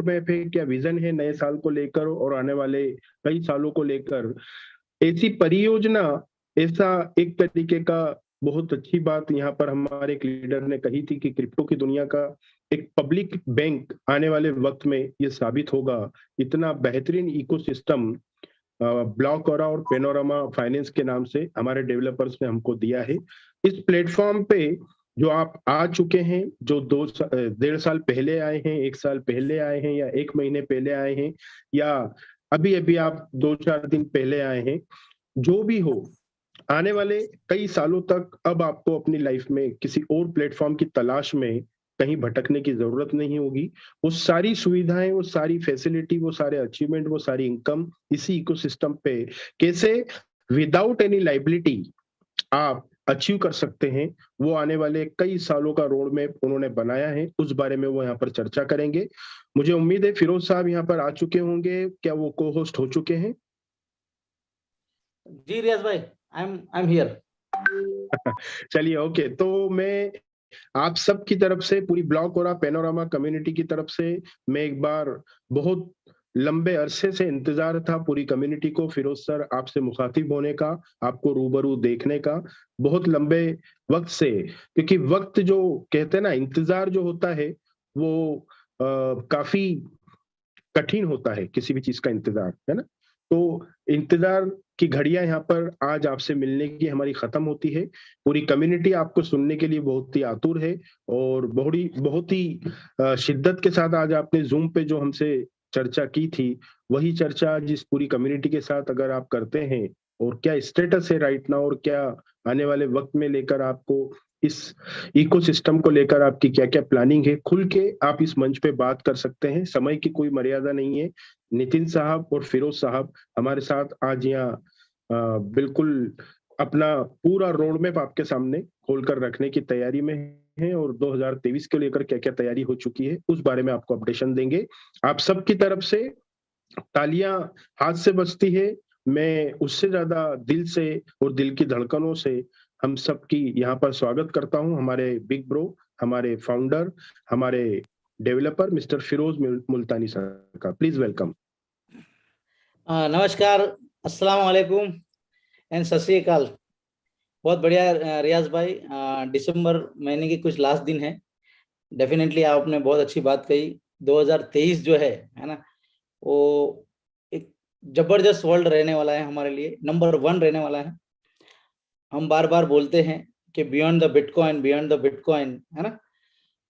Map है, क्या vision है नए साल को लेकर और आने वाले कई सालों को लेकर? ऐसी परियोजना, ऐसा एक तरीके का बहुत अच्छी बात यहाँ पर हमारे एक लीडर ने कही थी कि क्रिप्टो की दुनिया का एक पब्लिक बैंक आने वाले वक्त में ये साबित होगा। इतना बेहतरीन इकोसिस्टम ब्लॉकरा और पेनोरामा फाइनेंस के नाम से हमारे डेवलपर्स ने हमको दिया है। इस प्लेटफॉर्म पे जो आप आ चुके हैं, जो 1.5 साल पहले आए हैं, 1 साल पहले आए हैं, या 1 महीने पहले आए हैं, या अभी अभी आप 2-4 दिन पहले आए हैं, जो भी हो, आने वाले कई सालों तक अब आपको अपनी लाइफ में किसी और प्लेटफॉर्म की तलाश में कहीं भटकने की जरूरत नहीं होगी। वो सारी सुविधाएं, वो सारी फैसिलिटी, वो सारे अचीवमेंट, वो सारी इनकम इसी इकोसिस्टम पे कैसे विदाउट एनी लाइबिलिटी आप अचीव कर सकते हैं, वो आने वाले कई सालों का रोड मैप उन्होंने बनाया है। उस बारे में वो यहाँ पर चर्चा करेंगे। मुझे उम्मीद है फिरोज साहब यहाँ पर आ चुके होंगे। क्या वो को होस्ट हो चुके हैं? जी रियाज भाई, आई एम हियर। चलिए, ओके। तो मैं आप सब की तरफ से, पूरी ब्लॉक और पेनोरामा कम्युनिटी की तरफ से, मैं एक बार बहुत लंबे अरसे से इंतजार था पूरी कम्युनिटी को फिरोज सर आपसे मुखातिब होने का, आपको रूबरू देखने का, बहुत लंबे वक्त से। क्योंकि वक्त जो कहते हैं ना, इंतजार जो होता है वो काफी कठिन होता है, किसी भी चीज का इंतजार, है ना। तो इंतजार की घड़ियां यहाँ पर आज आपसे मिलने की हमारी खत्म होती है। पूरी कम्युनिटी आपको सुनने के लिए बहुत ही आतुर है, और बहुत ही शिद्दत के साथ आज आपने जूम पे जो हमसे चर्चा की थी, वही चर्चा आज इस पूरी कम्युनिटी के साथ अगर आप करते हैं, और क्या स्टेटस है राइट नाउ, और क्या आने वाले वक्त में लेकर आपको इस इकोसिस्टम को लेकर आपकी क्या क्या प्लानिंग है, खुल के आप इस मंच पे बात कर सकते हैं। समय की कोई मर्यादा नहीं है। नितिन साहब और फिरोज साहब हमारे साथ आज यहाँ बिल्कुल अपना पूरा रोड मैप आपके सामने खोलकर रखने की तैयारी में है, और 2023 को लेकर क्या क्या तैयारी हो चुकी है उस बारे में आपको अपडेशन देंगे। आप सबकी तरफ से तालियां हाथ से बजती है। मैं उससे ज्यादा दिल से और दिल की धड़कनों से हम सबकी यहाँ पर स्वागत करता हूँ, हमारे बिग ब्रो, हमारे फाउंडर, हमारे डेवलपर मिस्टर फिरोज मुल्तानी सर का। Please welcome. नमस्कार, अस्सलाम वालेकुम एंड सत श्री अकाल। बहुत बढ़िया रियाज भाई, दिसंबर महीने के कुछ लास्ट दिन है। डेफिनेटली आपने बहुत अच्छी बात कही। 2023 जो है ना, वो एक जबरदस्त वर्ल्ड रहने वाला है, हमारे लिए नंबर 1 रहने वाला है। हम बार बार बोलते हैं कि beyond the bitcoin, beyond the bitcoin, है ना।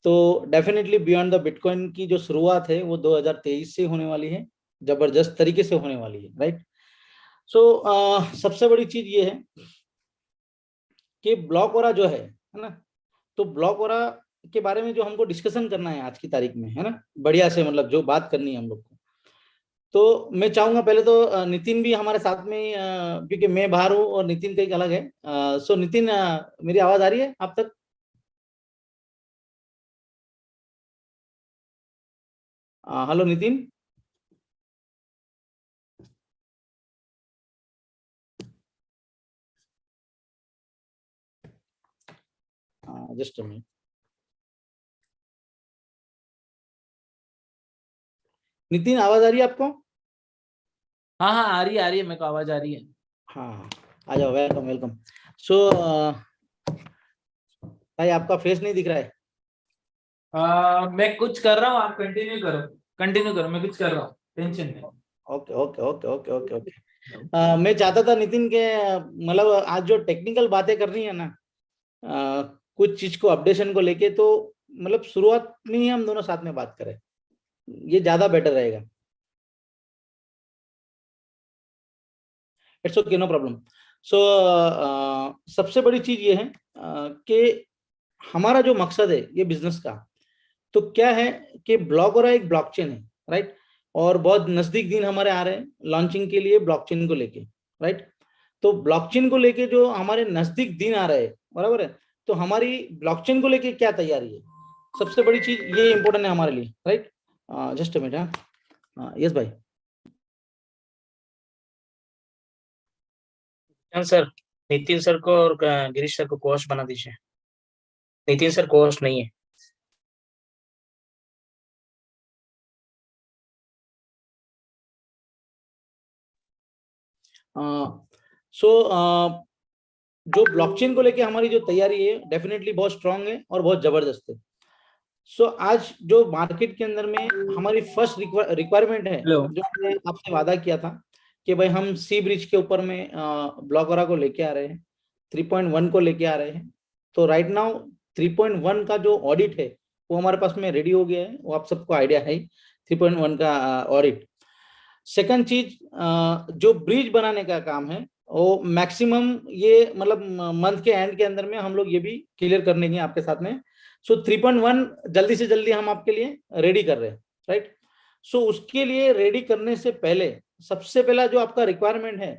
तो डेफिनेटली बियॉन्ड द बिटकॉइन की जो शुरुआत है वो 2023 से होने वाली है, जबरदस्त तरीके से होने वाली है, राइट। सो सबसे बड़ी चीज ये है कि ब्लॉकओरा जो है ना, तो ब्लॉकओरा के बारे में जो हमको डिस्कशन करना है आज की तारीख में, है ना, बढ़िया से, मतलब जो बात करनी है हम लोग को। तो मैं चाहूंगा पहले तो नितिन भी हमारे साथ में, क्योंकि मैं बाहर हूँ और नितिन कहीं अलग है। सो नितिन, मेरी आवाज आ रही है आप तक? Hello Nitin. Just a minute. Nitin, आवाज आ रही है आपको? हाँ हाँ, आ रही है, मेरे को आवाज आ रही है। हाँ, आ जाओ, वेलकम वेलकम। सो भाई, आपका फेस नहीं दिख रहा है। मैं कुछ कर रहा हूँ, आप कंटिन्यू करो, मैं कुछ कर रहा हूँ, टेंशन नहीं। Okay okay okay okay okay okay. मैं चाहता था नितिन के, मतलब आज जो टेक्निकल बातें करनी है ना, कुछ चीज को अपडेशन को लेके, तो मतलब शुरुआत में ही हम दोनों साथ में बात करें, ये ज्यादा बेटर रहेगा। It's okay, no problem. So सबसे बड़ी चीज ये है कि हमारा जो मकसद है ये बिजनेस का, तो क्या है कि ब्लॉकओरा एक ब्लॉकचेन है, राइट। और बहुत नजदीक दिन हमारे आ रहे हैं लॉन्चिंग के लिए ब्लॉकचेन को लेके, राइट। तो ब्लॉकचेन को लेके जो हमारे नजदीक दिन आ रहे हैं, बराबर है, तो हमारी ब्लॉकचेन को लेके क्या तैयारी है, सबसे बड़ी चीज ये इंपॉर्टेंट है हमारे लिए, राइट। Just a minute. हाँ, यस भाई। सर, नितिन सर को और गिरीश सर को कोच बना दीजिए। नितिन सर कोच नहीं है। सो जो ब्लॉकचेन को लेके हमारी जो तैयारी है डेफिनेटली बहुत स्ट्रांग है और बहुत जबरदस्त है। सो आज जो मार्केट के अंदर में हमारी फर्स्ट रिक्वायरमेंट है, हेलो। जो मैंने आपसे वादा किया था कि भाई हम सी ब्रिज के ऊपर में ब्लॉकरा को लेके आ रहे हैं, 3.1 को लेके आ रहे हैं। तो राइट नाउ 3.1 का जो ऑडिट है वो हमारे पास में रेडी हो गया है, वो आप सबको आइडिया है 3.1 का ऑडिट। सेकंड चीज, जो ब्रिज बनाने का काम है वो मैक्सिमम ये मतलब मंथ के एंड के अंदर में हम लोग ये भी क्लियर करने की आपके साथ में। सो 3.1 जल्दी से जल्दी हम आपके लिए रेडी कर रहे हैं, राइट। सो उसके लिए रेडी करने से पहले सबसे पहला जो आपका रिक्वायरमेंट है,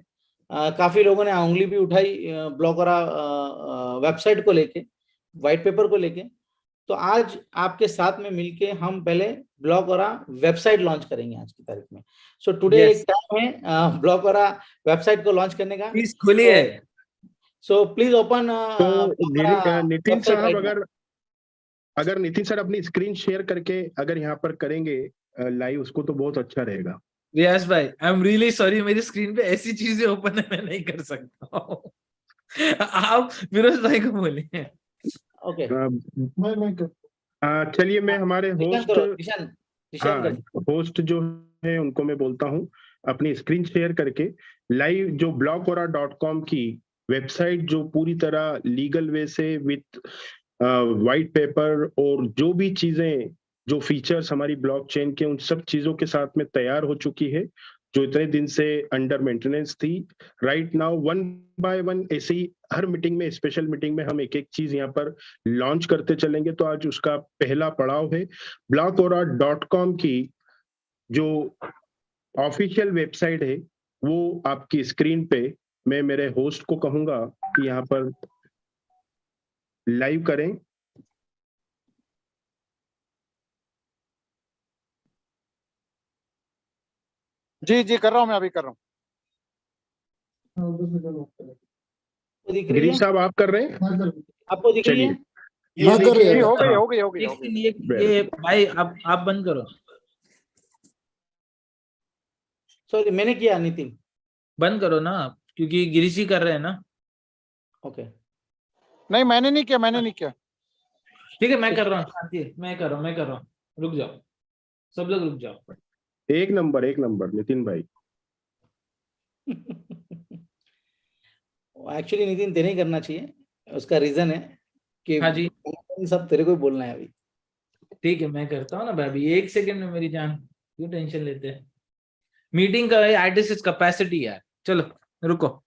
काफी लोगों ने उंगली भी उठाई ब्लॉकरा वेबसाइट को लेके, व्हाइट पेपर को लेके। तो आज आपके साथ में मिलके हम पहले ब्लॉकरा वेबसाइट लॉन्च करेंगे आज की तारीख में। सो टुडे एक टाइम है ब्लॉकरा वेबसाइट को लॉन्च करने का। प्लीज खोलिए। So please open. तो नितिन साहब, अगर नितिन सर अपनी स्क्रीन शेयर करके अगर यहाँ पर करेंगे लाइव, उसको तो बहुत अच्छा रहेगा। रियाज भाई, आई एम रियली सॉरी, मेरी स्क्रीन पे ऐसी चीजें ओपन है, मैं नहीं कर सकता हूँ। आप फिरोज भाई को बोलिए। ओके, चलिए मैं हमारे होस्ट जो है उनको मैं बोलता हूँ अपनी स्क्रीन शेयर करके लाइव जो blockora.com की वेबसाइट जो पूरी तरह लीगल वे से विथ व्हाइट पेपर और जो भी चीजें, जो फीचर्स हमारी ब्लॉकचेन के, उन सब चीजों के साथ में तैयार हो चुकी है, जो इतने दिन से अंडर मेंटेनेंस थी। राइट नाउ 1 बाय 1 ऐसे ही हर मीटिंग में, स्पेशल मीटिंग में हम एक एक चीज यहाँ पर लॉन्च करते चलेंगे। तो आज उसका पहला पड़ाव है blockora.com की जो ऑफिशियल वेबसाइट है, वो आपकी स्क्रीन पे मैं मेरे होस्ट को कहूंगा कि यहाँ पर लाइव करें। जी जी कर रहा हूँ, मैं अभी कर रहा हूँ। गिरीश साहब आप कर रहे हैं? आपको दिख रही है? चलिए हो गई। ये भाई आप बंद करो। सॉरी, मैंने किया नितिन। बंद करो ना आप, क्योंकि गिरीश जी कर रहे हैं ना। ओके, नहीं मैंने नहीं किया। ठीक है, मैं कर रहा हूँ, मैं कर रहा हूँ। रुक जाओ, सब लोग रुक जाओ। एक नंबर नितिन भाई। एक्चुअली नितिन तेरे ही करना चाहिए, उसका रीजन है कि हाँ जी, सब तेरे को ही बोलना है अभी। ठीक है, मैं करता हूँ ना भाभी, 1 सेकंड में मेरी जान, क्यों टेंशन लेते हैं। मीटिंग का आर्टिस्ट कैपेसिटी है। चलो रुको।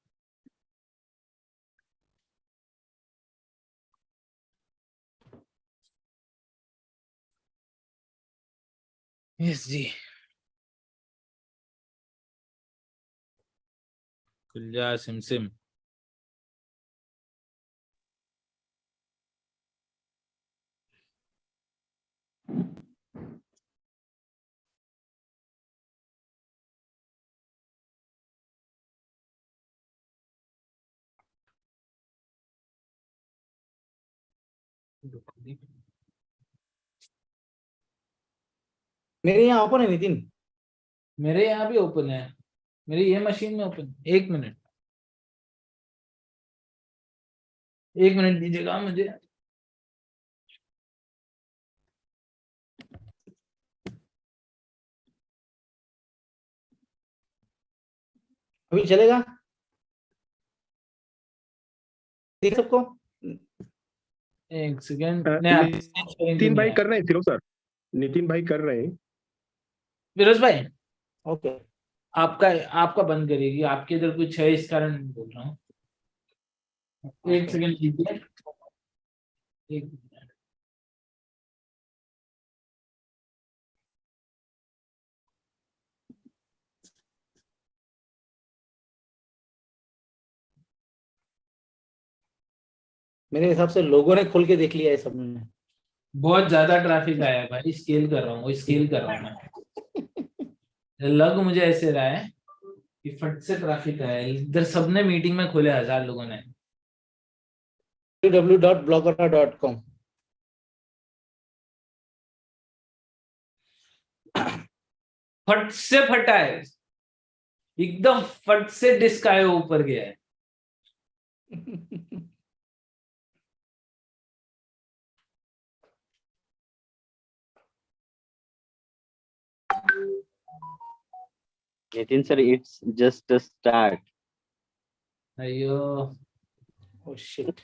यस जी, खुल जा सिम। मेरे यहाँ ओपन है नितिन। मेरे यहाँ भी ओपन है, मेरी ये मशीन में ओपन। 1 मिनट, 1 मिनट दीजिएगा मुझे। अभी चलेगा देख सबको? 1 सेकंड। नितिन भाई कर रहे हैं, फिरोज सर, नितिन भाई कर रहे हैं। फिरोज भाई, ओके, आपका बंद करिएगी, आपके इधर कुछ है इस कारण बोल रहा हूँ। 1 सेकंड लीजिए, 1 मिनट। मेरे हिसाब से लोगों ने खोल के देख लिया है सबने। बहुत ज्यादा ट्रैफिक आया है भाई, स्केल कर रहा हूँ मैं। लग मुझे ऐसे रहा है कि फट से ट्रैफिक आया है इधर, सबने मीटिंग में खोले, 1000 लोगों ने। www.blockora.com फट से फटा है। एकदम फट से डिस्क आए ऊपर गया है। Nitin sir, it's just a start. अयो Oh shit.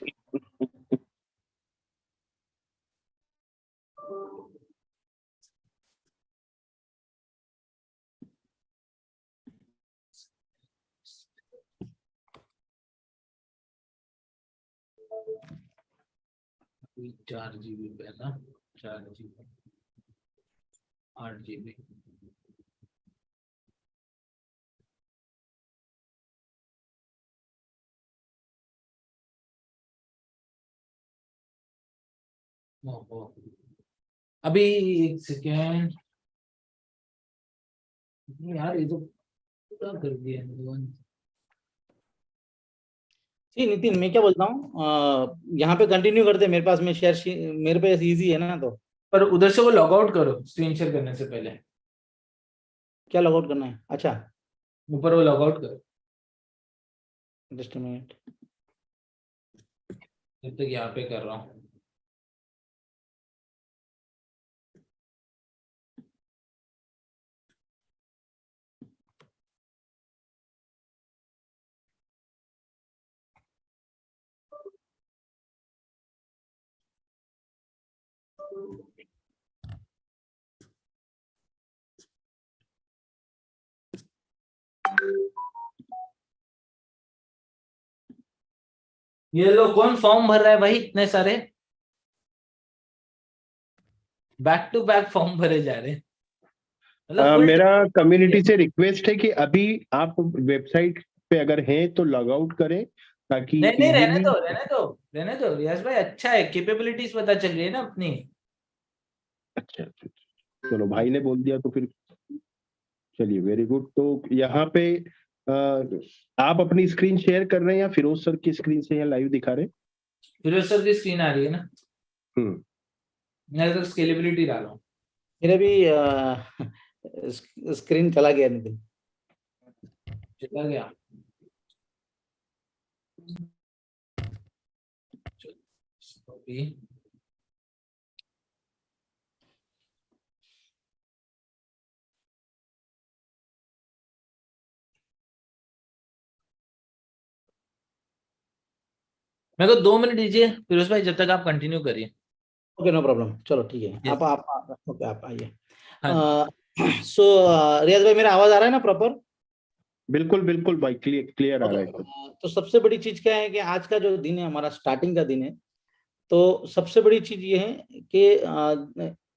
अभी 4 GB पे है ना, 4 GB 8 GB। ओहो, अभी एक सेकेंड यार, ये तो पूरा कर दिया इन लोगों ने। जी नितिन, मैं क्या बोलता हूँ, यहाँ पे कंटिन्यू करते हैं, मेरे पास में शेयर, मेरे पे इजी है ना, तो पर उधर से वो लॉग आउट करो स्क्रीन शेयर करने से पहले। क्या लॉग आउट करना है? अच्छा, ऊपर वो लॉग आउट करो, जस्ट मिनट। जब तक यहाँ पे कर रहा हूँ। ये लोग कौन फॉर्म भर रहा है भाई, इतने सारे बैक टू बैक फॉर्म भरे जा रहे हैं। मतलब full मेरा कम्युनिटी से रिक्वेस्ट है कि अभी आप वेबसाइट पे अगर हैं तो लॉग आउट करें, ताकि नहीं नहीं, रहने easily- दो रहने दो रहने दो रियाज भाई, अच्छा है, कैपेबिलिटीज पता चल रही है ना अपनी। अच्छा, चलो भाई ने बोल दिया तो फिर चलिए, वेरी गुड। तो यहाँ पे आप अपनी स्क्रीन शेयर कर रहे हैं या फिरोज सर की स्क्रीन से यहाँ लाइव दिखा रहे हैं? फिरोज सर की स्क्रीन आ रही है ना, मैं तो स्केलेबिलिटी डाला हूँ। मेरा भी स्क्रीन चला गया नितिन। चला गया, अभी मेरे को 2 मिनट दीजिए फिरोज भाई, जब तक आप कंटिन्यू करिए। ओके, नो प्रॉब्लम, चलो ठीक है। Yes. आप ओके, आप आइए। हाँ। सो रियाज भाई, मेरा आवाज आ रहा है ना प्रॉपर? बिल्कुल बिल्कुल भाई, क्लियर आ रहा है एकदम। तो सबसे बड़ी चीज क्या है कि आज का जो दिन है, हमारा स्टार्टिंग का दिन है, तो सबसे बड़ी चीज ये है कि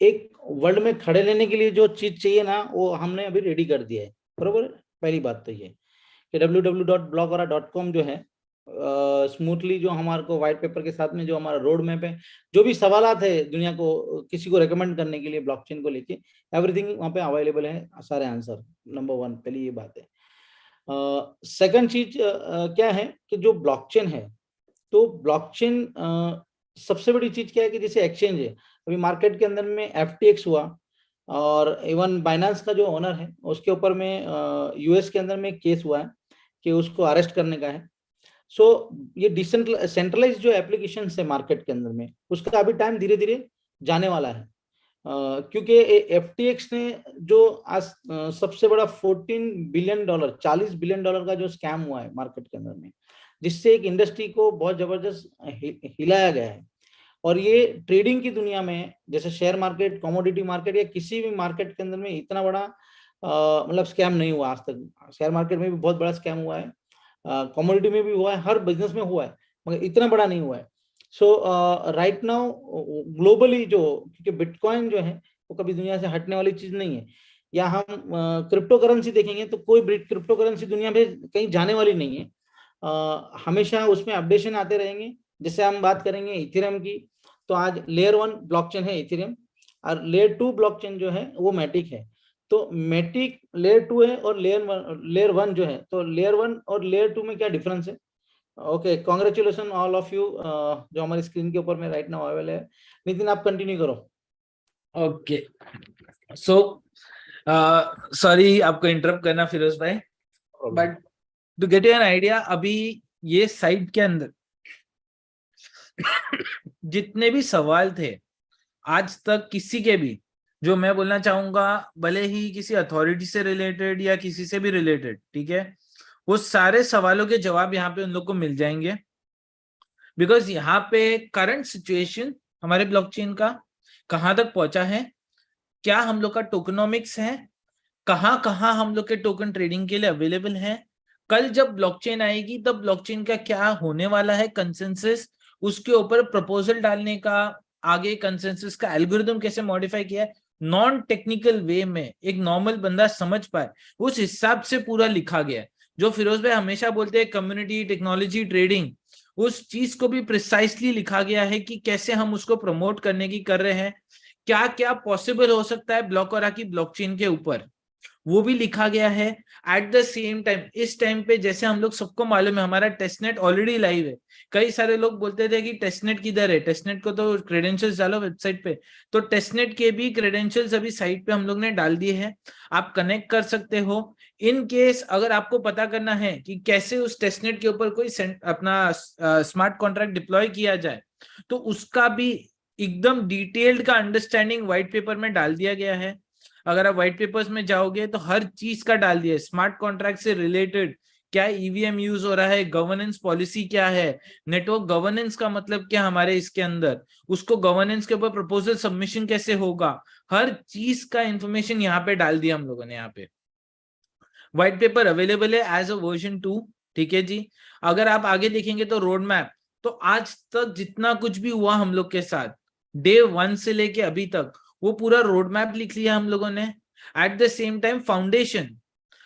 एक वर्ल्ड में खड़े रहने के लिए जो चीज चाहिए ना, वो हमने अभी रेडी कर दिया है, बरोबर। पहली बात तो ये कि www.blockora.com जो है, स्मूथली जो हमारे को व्हाइट पेपर के साथ में जो हमारा रोड मैप है, जो भी सवालात है दुनिया को किसी को रेकमेंड करने के लिए ब्लॉकचेन को लेके, एवरीथिंग वहाँ पे अवेलेबल है, सारे आंसर। नंबर 1 पहली ये बात है। सेकंड चीज क्या है कि जो ब्लॉकचेन है, तो ब्लॉकचेन सबसे बड़ी चीज क्या है कि जैसे एक्सचेंज है, अभी मार्केट के अंदर में FTX हुआ, और इवन बाइनेंस का जो ओनर है उसके ऊपर में यूएस के अंदर में केस हुआ है कि उसको अरेस्ट करने का है। सो ये सेंट्रलाइज जो एप्लीकेशन है मार्केट के अंदर में, उसका अभी टाइम धीरे धीरे जाने वाला है, क्योंकि FTX ने जो आज सबसे बड़ा $14 बिलियन, $40 बिलियन का जो स्कैम हुआ है मार्केट के अंदर में, जिससे एक इंडस्ट्री को बहुत जबरदस्त हिलाया गया है। और ये ट्रेडिंग की दुनिया में, जैसे शेयर मार्केट, कमोडिटी मार्केट या किसी भी मार्केट के अंदर में इतना बड़ा मतलब स्कैम नहीं हुआ आज तक। शेयर मार्केट में भी बहुत बड़ा स्कैम हुआ है, कमोडिटी में भी हुआ है, हर बिजनेस में हुआ है, मगर इतना बड़ा नहीं हुआ है। सो राइट नाउ ग्लोबली जो, क्योंकि बिटकॉइन जो है वो कभी दुनिया से हटने वाली चीज नहीं है, या हम क्रिप्टो करेंसी देखेंगे तो कोई क्रिप्टो करेंसी दुनिया में कहीं जाने वाली नहीं है, हमेशा उसमें अपडेशन आते रहेंगे। जैसे हम बात करेंगे इथेरियम की, तो आज लेयर 1 ब्लॉकचेन है इथेरियम, और लेयर 2 ब्लॉकचेन जो है वो मैटिक है। तो मैटिक लेयर 2 है और लेयर 1 जो है, तो लेयर 1 और लेयर 2 में क्या डिफरेंस है? Okay, congratulation all of you, जो हमारी स्क्रीन के ऊपर में राइट नाउ अवेलेबल है। नितिन, आप कंटिन्यू करो। ओके, सो सॉरी आपको इंटरप्ट करना फिरोज भाई। But to get an idea, अभी ये साइट के अंदर जितने भी सवाल थे आज तक किसी के भी, जो मैं बोलना चाहूंगा, भले ही किसी अथॉरिटी से रिलेटेड या किसी से भी रिलेटेड, ठीक है, वो सारे सवालों के जवाब यहाँ पे उन लोग को मिल जाएंगे। बिकॉज यहाँ पे करंट सिचुएशन हमारे ब्लॉकचेन का कहाँ तक पहुंचा है, क्या हम लोग का टोकनोमिक्स है, कहाँ कहाँ हम लोग के टोकन ट्रेडिंग के लिए अवेलेबल है, कल जब ब्लॉकचेन आएगी तब ब्लॉकचेन का क्या होने वाला है कंसेंसस, उसके ऊपर प्रपोजल डालने का, आगे कंसेंसस का एल्गोरिथम कैसे मॉडिफाई किया है, नॉन टेक्निकल वे में एक नॉर्मल बंदा समझ पाए उस हिसाब से पूरा लिखा गया है। जो फिरोज भाई हमेशा बोलते हैं कम्युनिटी, टेक्नोलॉजी, ट्रेडिंग, उस चीज को भी प्रिसाइसली लिखा गया है कि कैसे हम उसको प्रमोट करने की कर रहे हैं, क्या क्या पॉसिबल हो सकता है ब्लॉकरा की ब्लॉकचेन के ऊपर, वो भी लिखा गया है। एट द सेम टाइम इस टाइम पे जैसे हम लोग सबको मालूम है हमारा टेस्टनेट ऑलरेडी लाइव है। कई सारे लोग बोलते थे कि टेस्टनेट किधर है, टेस्टनेट को तो क्रेडेंशियल्स डालो वेबसाइट पे, तो टेस्टनेट के भी क्रेडेंशियल्स अभी साइट पे हम लोग ने डाल दिए हैं, आप कनेक्ट कर सकते हो। इन केस अगर आपको पता करना है कि कैसे उस टेस्टनेट के ऊपर कोई अपना स्मार्ट कॉन्ट्रैक्ट डिप्लॉय किया जाए, तो उसका भी एकदम डिटेल्ड का अंडरस्टैंडिंग व्हाइट पेपर में डाल दिया गया है। अगर आप व्हाइट पेपर्स में जाओगे तो हर चीज का डाल दिया है, स्मार्ट कॉन्ट्रैक्ट से रिलेटेड क्या ईवीएम यूज हो रहा है, गवर्नेंस पॉलिसी क्या है, नेटवर्क गवर्नेंस का मतलब क्या हमारे इसके अंदर, उसको गवर्नेंस के ऊपर प्रपोजल सबमिशन कैसे होगा, हर चीज का इंफॉर्मेशन यहाँ पे डाल दिया हम लोगों ने। यहाँ पे व्हाइट पेपर अवेलेबल है एज अ वर्जन 2, ठीक है जी। अगर आप आगे देखेंगे तो रोड मैप, तो आज तक जितना कुछ भी हुआ हम लोग के साथ डे 1 से लेके अभी तक, वो पूरा रोड मैप लिख लिया हम लोगों ने। Eight the same time foundation,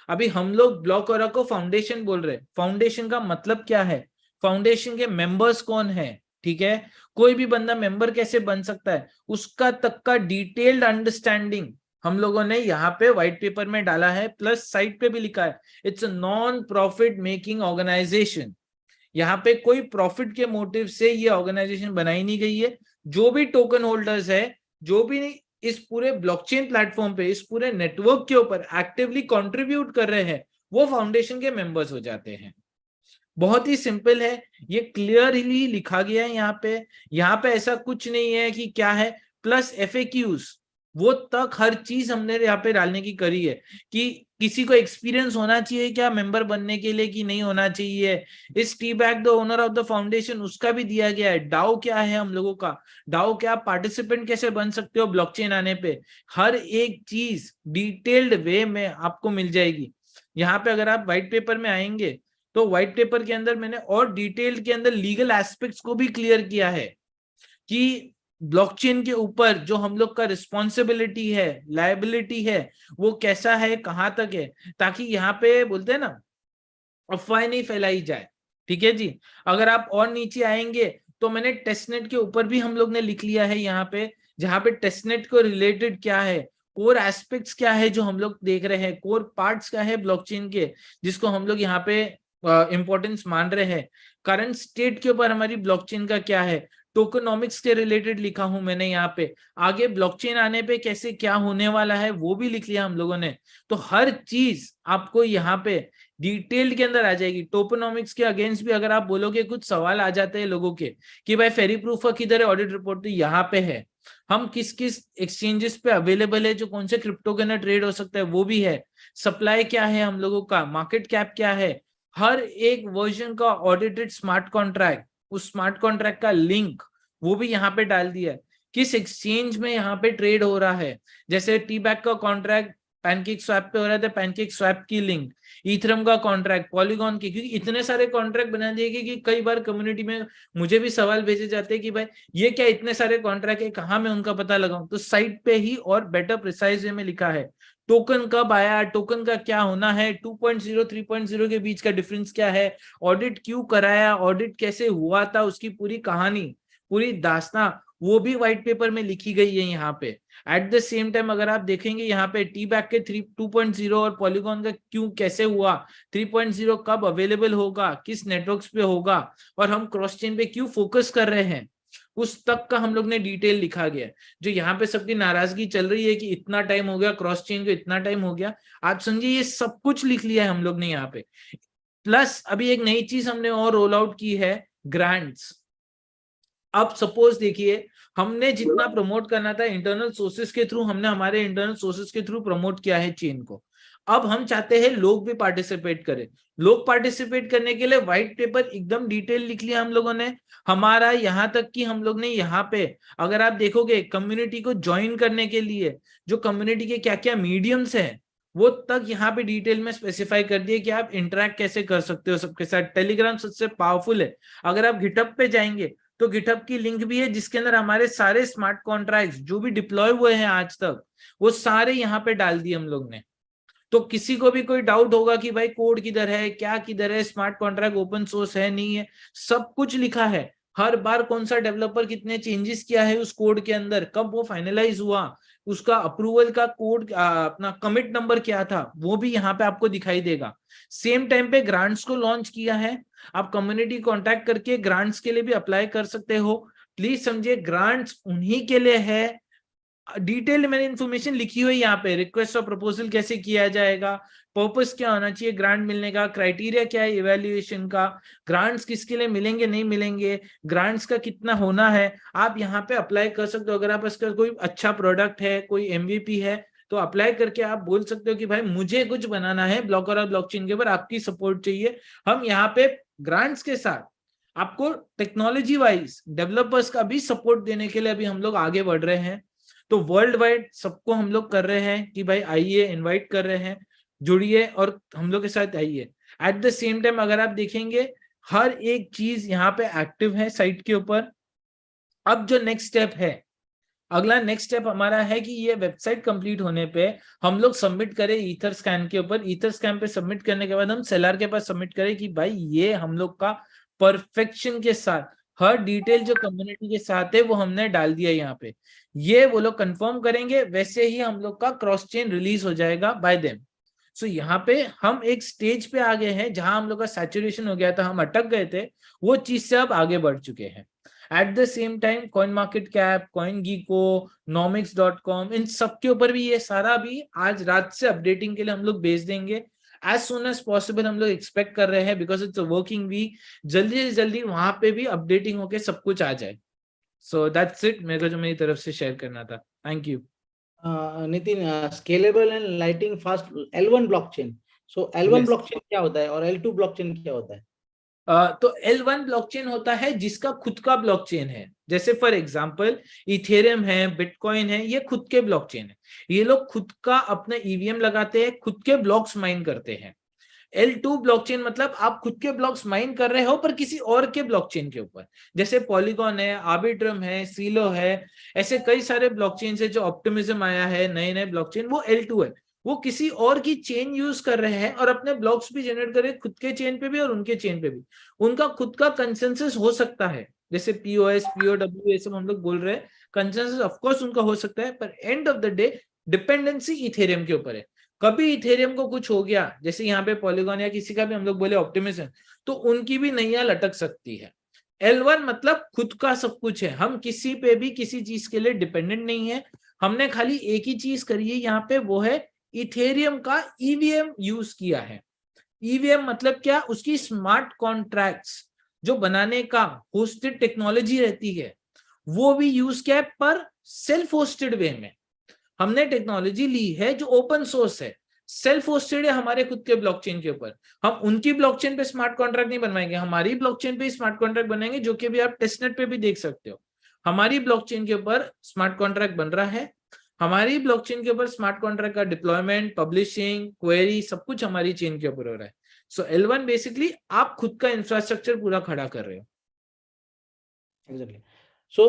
अभी हम लोग ब्लॉकरा को फाउंडेशन बोल रहे हैं, फाउंडेशन का मतलब क्या है, फाउंडेशन के मेंबर्स कौन है, ठीक है, कोई भी बंदा मेंबर कैसे बन सकता है, उसका तक का डिटेल्ड अंडरस्टैंडिंग हम लोगों ने यहाँ पे व्हाइट पेपर में डाला है। प्लस साइट पे भी लिखा है it's a non profit making organisation, यहाँ पे कोई प्रॉफिट के मोटिव से ये ऑर्गेनाइजेशन बनाई नहीं गई है। जो भी टोकन होल्डर्स है, जो भी इस पूरे ब्लॉकचेन प्लेटफॉर्म पे, इस पूरे नेटवर्क के ऊपर एक्टिवली कंट्रीब्यूट कर रहे हैं, वो फाउंडेशन के मेंबर्स हो जाते हैं। बहुत ही सिंपल है, ये क्लियरली लिखा गया है यहाँ पे ऐसा कुछ नहीं है कि क्या है। प्लस FAQs, वो तक हर चीज हमने यहाँ पे डालने की करी है कि किसी को एक्सपीरियंस होना चाहिए क्या मेंबर बनने के लिए कि नहीं होना चाहिए। इस T back the owner of the foundation, उसका भी दिया गया है। डाओ क्या है हम लोगों का, डाओ क्या पार्टिसिपेंट कैसे बन सकते हो ब्लॉकचेन आने पे, हर एक चीज डिटेल्ड वे में आपको मिल जाएगी। यहाँ पे अगर आप व्हाइट पेपर में आएंगे तो व्हाइट पेपर के अंदर मैंने और डिटेल के अंदर लीगल एस्पेक्ट्स को भी क्लियर किया है कि ब्लॉकचेन के ऊपर जो हम लोग का रिस्पॉन्सिबिलिटी है, लायबिलिटी है, वो कैसा है, कहां तक है, ताकि यहाँ पे बोलते हैं ना अफवाह नहीं फैलाई जाए, ठीक है जी। अगर आप और नीचे आएंगे तो मैंने टेस्टनेट के ऊपर भी हम लोग ने लिख लिया है यहाँ पे, जहाँ पे टेस्टनेट को रिलेटेड क्या है, कोर एस्पेक्ट्स क्या है जो हम लोग देख रहे हैं, कोर पार्ट्स क्या है ब्लॉकचेन के जिसको हम लोग यहाँ पे इंपॉर्टेंस मान रहे हैं, करंट स्टेट के ऊपर हमारी ब्लॉकचेन का क्या है, टोकनोमिक्स के रिलेटेड लिखा हूं मैंने यहाँ पे, आगे ब्लॉकचेन आने पे कैसे क्या होने वाला है वो भी लिख लिया हम लोगों ने। तो हर चीज आपको यहाँ पे डिटेल के अंदर आ जाएगी। टोकनोमिक्स के अगेंस्ट भी अगर आप बोलोगे, कुछ सवाल आ जाते हैं लोगों के कि भाई फेरी प्रूफ का किधर है ऑडिट रिपोर्ट, तो यहाँ पे है। हम किस किस एक्सचेंजेस पे अवेलेबल है, जो कौन से क्रिप्टो के अंदर ट्रेड हो सकता है वो भी है, सप्लाई क्या है हम लोगों का, मार्केट कैप क्या है, हर एक वर्जन का ऑडिटेड स्मार्ट कॉन्ट्रैक्ट, उस स्मार्ट कॉन्ट्रैक्ट का लिंक वो भी यहाँ पे डाल दिया है, किस एक्सचेंज में यहाँ पे ट्रेड हो रहा है। जैसे टी बैक का कॉन्ट्रैक्ट पैनकेक स्वैप पे हो रहा था, पैनकेक स्वैप की लिंक, ईथरम का कॉन्ट्रैक्ट पॉलीगॉन की, क्योंकि इतने सारे कॉन्ट्रैक्ट बना दिए कि कई बार कम्युनिटी में मुझे भी सवाल भेजे जाते हैं कि भाई ये क्या इतने सारे कॉन्ट्रैक्ट है, कहाँ मैं उनका पता लगाऊं। तो साइट पे ही और बेटर प्रिसाइज वे में लिखा है टोकन कब आया, टोकन का क्या होना है, 2.0 3.0 के बीच का डिफरेंस क्या है, ऑडिट क्यों कराया, ऑडिट कैसे हुआ था, उसकी पूरी कहानी, पूरी दास्तां वो भी व्हाइट पेपर में लिखी गई है यहाँ पे। एट द सेम टाइम अगर आप देखेंगे यहाँ पे टी बैक के 2.0 और पॉलीगॉन का क्यों कैसे हुआ, 3.0 कब अवेलेबल होगा, किस नेटवर्क्स पे होगा, और हम क्रॉस चेन पे क्यों फोकस कर रहे हैं, उस तक का हम लोग ने डिटेल लिखा गया है। जो यहाँ पे सबकी नाराजगी चल रही है कि इतना टाइम हो गया, क्रॉस चेन को इतना टाइम हो गया, आप समझिए ये सब कुछ लिख लिया है हम लोग ने यहाँ पे। प्लस अभी एक नई चीज हमने और रोल आउट की है, ग्रांट्स। अब सपोज देखिए, हमने जितना प्रमोट करना था इंटरनल सोर्सेस के थ्रू, हमने हमारे इंटरनल सोर्सेस के थ्रू प्रमोट किया है चेन को। अब हम चाहते हैं लोग भी पार्टिसिपेट करें। लोग पार्टिसिपेट करने के लिए व्हाइट पेपर एकदम डिटेल लिख लिया हम लोगों ने। हमारा यहाँ तक कि हम लोग ने यहाँ पे, अगर आप देखोगे कम्युनिटी को ज्वाइन करने के लिए जो कम्युनिटी के क्या क्या मीडियम्स हैं, वो तक यहाँ पे डिटेल में स्पेसिफाई कर दिए कि आप इंटरेक्ट कैसे कर सकते हो सबके साथ। टेलीग्राम सबसे पावरफुल है। अगर आप गिटहब पे जाएंगे तो गिटहब की लिंक भी है जिसके अंदर हमारे सारे स्मार्ट कॉन्ट्रैक्ट्स जो भी डिप्लॉय हुए हैं आज तक, वो सारे यहाँ पे डाल दिए हम लोग ने। तो किसी को भी कोई डाउट होगा कि भाई कोड किधर है, क्या किधर है, स्मार्ट कॉन्ट्रैक्ट ओपन सोर्स है नहीं है, सब कुछ लिखा है। हर बार कौन सा डेवलपर कितने चेंजेस किया है उस कोड के अंदर, कब वो फाइनलाइज हुआ, उसका अप्रूवल का कोड, अपना कमिट नंबर क्या था, वो भी यहाँ पे आपको दिखाई देगा। सेम टाइम पे ग्रांट्स को लॉन्च किया है। आप कम्युनिटी कॉन्टैक्ट करके ग्रांट्स के लिए भी अप्लाई कर सकते हो। प्लीज समझिए, ग्रांट्स उन्हीं के लिए है। डिटेल मैंने इन्फॉर्मेशन लिखी हुई यहाँ पे, रिक्वेस्ट और प्रपोजल कैसे किया जाएगा, पर्पस क्या होना चाहिए ग्रांट मिलने का, क्राइटेरिया क्या है इवैल्यूएशन का, ग्रांट्स किसके लिए मिलेंगे नहीं मिलेंगे, ग्रांट्स का कितना होना है, आप यहाँ पे अप्लाई कर सकते हो। अगर आप इसका कोई अच्छा प्रोडक्ट है, कोई एमवीपी है, तो अप्लाई करके आप बोल सकते हो कि भाई मुझे कुछ बनाना है ब्लॉकर और ब्लॉकचेन के ऊपर, आपकी सपोर्ट चाहिए। हम यहाँ पे ग्रांट्स के साथ आपको टेक्नोलॉजी वाइज डेवलपर्स का भी सपोर्ट देने के लिए अभी हम लोग आगे बढ़ रहे हैं। तो वर्ल्ड वाइड सबको हम लोग कर रहे हैं कि भाई आइए, इनवाइट कर रहे हैं, जुड़िए और हम लोग के साथ आइए। एट द सेम टाइम अगर आप देखेंगे हर एक चीज यहाँ पे एक्टिव है साइट के ऊपर। अब जो नेक्स्ट स्टेप है, अगला नेक्स्ट स्टेप हमारा है कि ये वेबसाइट कंप्लीट होने पे हम लोग सबमिट करें ईथर स्कैन के ऊपर। ईथर स्कैन पे सबमिट करने के बाद हम सेलर के पास सबमिट करें कि भाई ये हम लोग का परफेक्शन के साथ हर डिटेल जो कम्युनिटी के साथ है वो हमने डाल दिया यहाँ पे। ये वो लोग कंफर्म करेंगे, वैसे ही हम लोग का क्रॉस चेन रिलीज हो जाएगा बाय देम। सो यहाँ पे हम एक स्टेज पे आ गए हैं जहां हम लोग का सैचुरेशन हो गया था, हम अटक गए थे, वो चीज से अब आगे बढ़ चुके हैं। At the same time CoinMarketCap, CoinGecko, nomics.com, इन सब के ऊपर भी ये सारा भी आज रात से अपडेटिंग के लिए हम लोग भेज देंगे। एज सुन एज पॉसिबल हम लोग एक्सपेक्ट कर रहे हैं, because it's a working week, जल्दी से जल्दी वहां पे भी अपडेटिंग होके सब कुछ आ जाए। सो दैट्स इट, मेरे को जो मेरी तरफ से शेयर करना था। Thank you. Nitin, scalable and lighting fast L1 blockchain, so L1 Yes. Blockchain क्या होता है और L2 ब्लॉकचेन क्या होता है? तो L1 ब्लॉकचेन होता है जिसका खुद का ब्लॉकचेन है। जैसे फॉर एग्जांपल इथेरियम है, बिटकॉइन है, ये खुद के ब्लॉकचेन है। ये लोग खुद का अपना ईवीएम लगाते हैं, खुद के ब्लॉक्स माइन करते हैं। L2 ब्लॉकचेन मतलब आप खुद के ब्लॉक्स माइन कर रहे हो पर किसी और के ब्लॉकचेन के ऊपर। जैसे पॉलीगॉन है, आर्बिट्रम है, सीलो है, ऐसे कई सारे ब्लॉकचेन है। जो ऑप्टिमिज्म आया है नए नए ब्लॉकचेन, वो L2 है। वो किसी और की चेन यूज कर रहे हैं और अपने ब्लॉक्स भी जनरेट कर रहे हैं, खुद के चेन पे भी और उनके चेन पे भी। उनका खुद का कंसेंसस हो सकता है, जैसे POS, POW ये सब हम लोग बोल रहे हैं, कंसेंसस ऑफ कोर्स उनका हो सकता है, पर end of the day dependency Ethereum के ऊपर है। कभी इथेरियम को कुछ हो गया, जैसे यहाँ पे पॉलीगॉन या किसी का भी हम लोग बोले ऑप्टिमिज्म, तो उनकी भी नैया लटक सकती है। L1 मतलब खुद का सब कुछ है, हम किसी पे भी किसी चीज के लिए डिपेंडेंट नहीं है। हमने खाली एक ही चीज करी है यहाँ पे, वो है इथेरियम का ईवीएम यूज किया है। ईवीएम मतलब क्या, उसकी स्मार्ट कॉन्ट्रैक्ट्स जो बनाने का होस्टेड टेक्नोलॉजी रहती है, वो भी यूज किया है, पर सेल्फ होस्टेड वे में। हमने टेक्नोलॉजी ली है जो ओपन सोर्स है, सेल्फ होस्टेड है हमारे खुद के ब्लॉकचेन के ऊपर। हम उनकी ब्लॉकचेन पे स्मार्ट कॉन्ट्रैक्ट नहीं बनवाएंगे, हमारी ब्लॉकचेन पे स्मार्ट कॉन्ट्रैक्ट बनाएंगे, जो कि भी आप टेस्टनेट पे भी देख सकते हो। हमारी ब्लॉकचेन के ऊपर स्मार्ट कॉन्ट्रैक्ट बन रहा है, हमारी ब्लॉकचेन के ऊपर स्मार्ट कॉन्ट्रैक्ट का डिप्लॉयमेंट, पब्लिशिंग, क्वेरी सब कुछ हमारी चेन के ऊपर हो रहा है। सो L1 बेसिकली आप खुद का इंफ्रास्ट्रक्चर पूरा खड़ा कर रहे हो। एग्जैक्टली। सो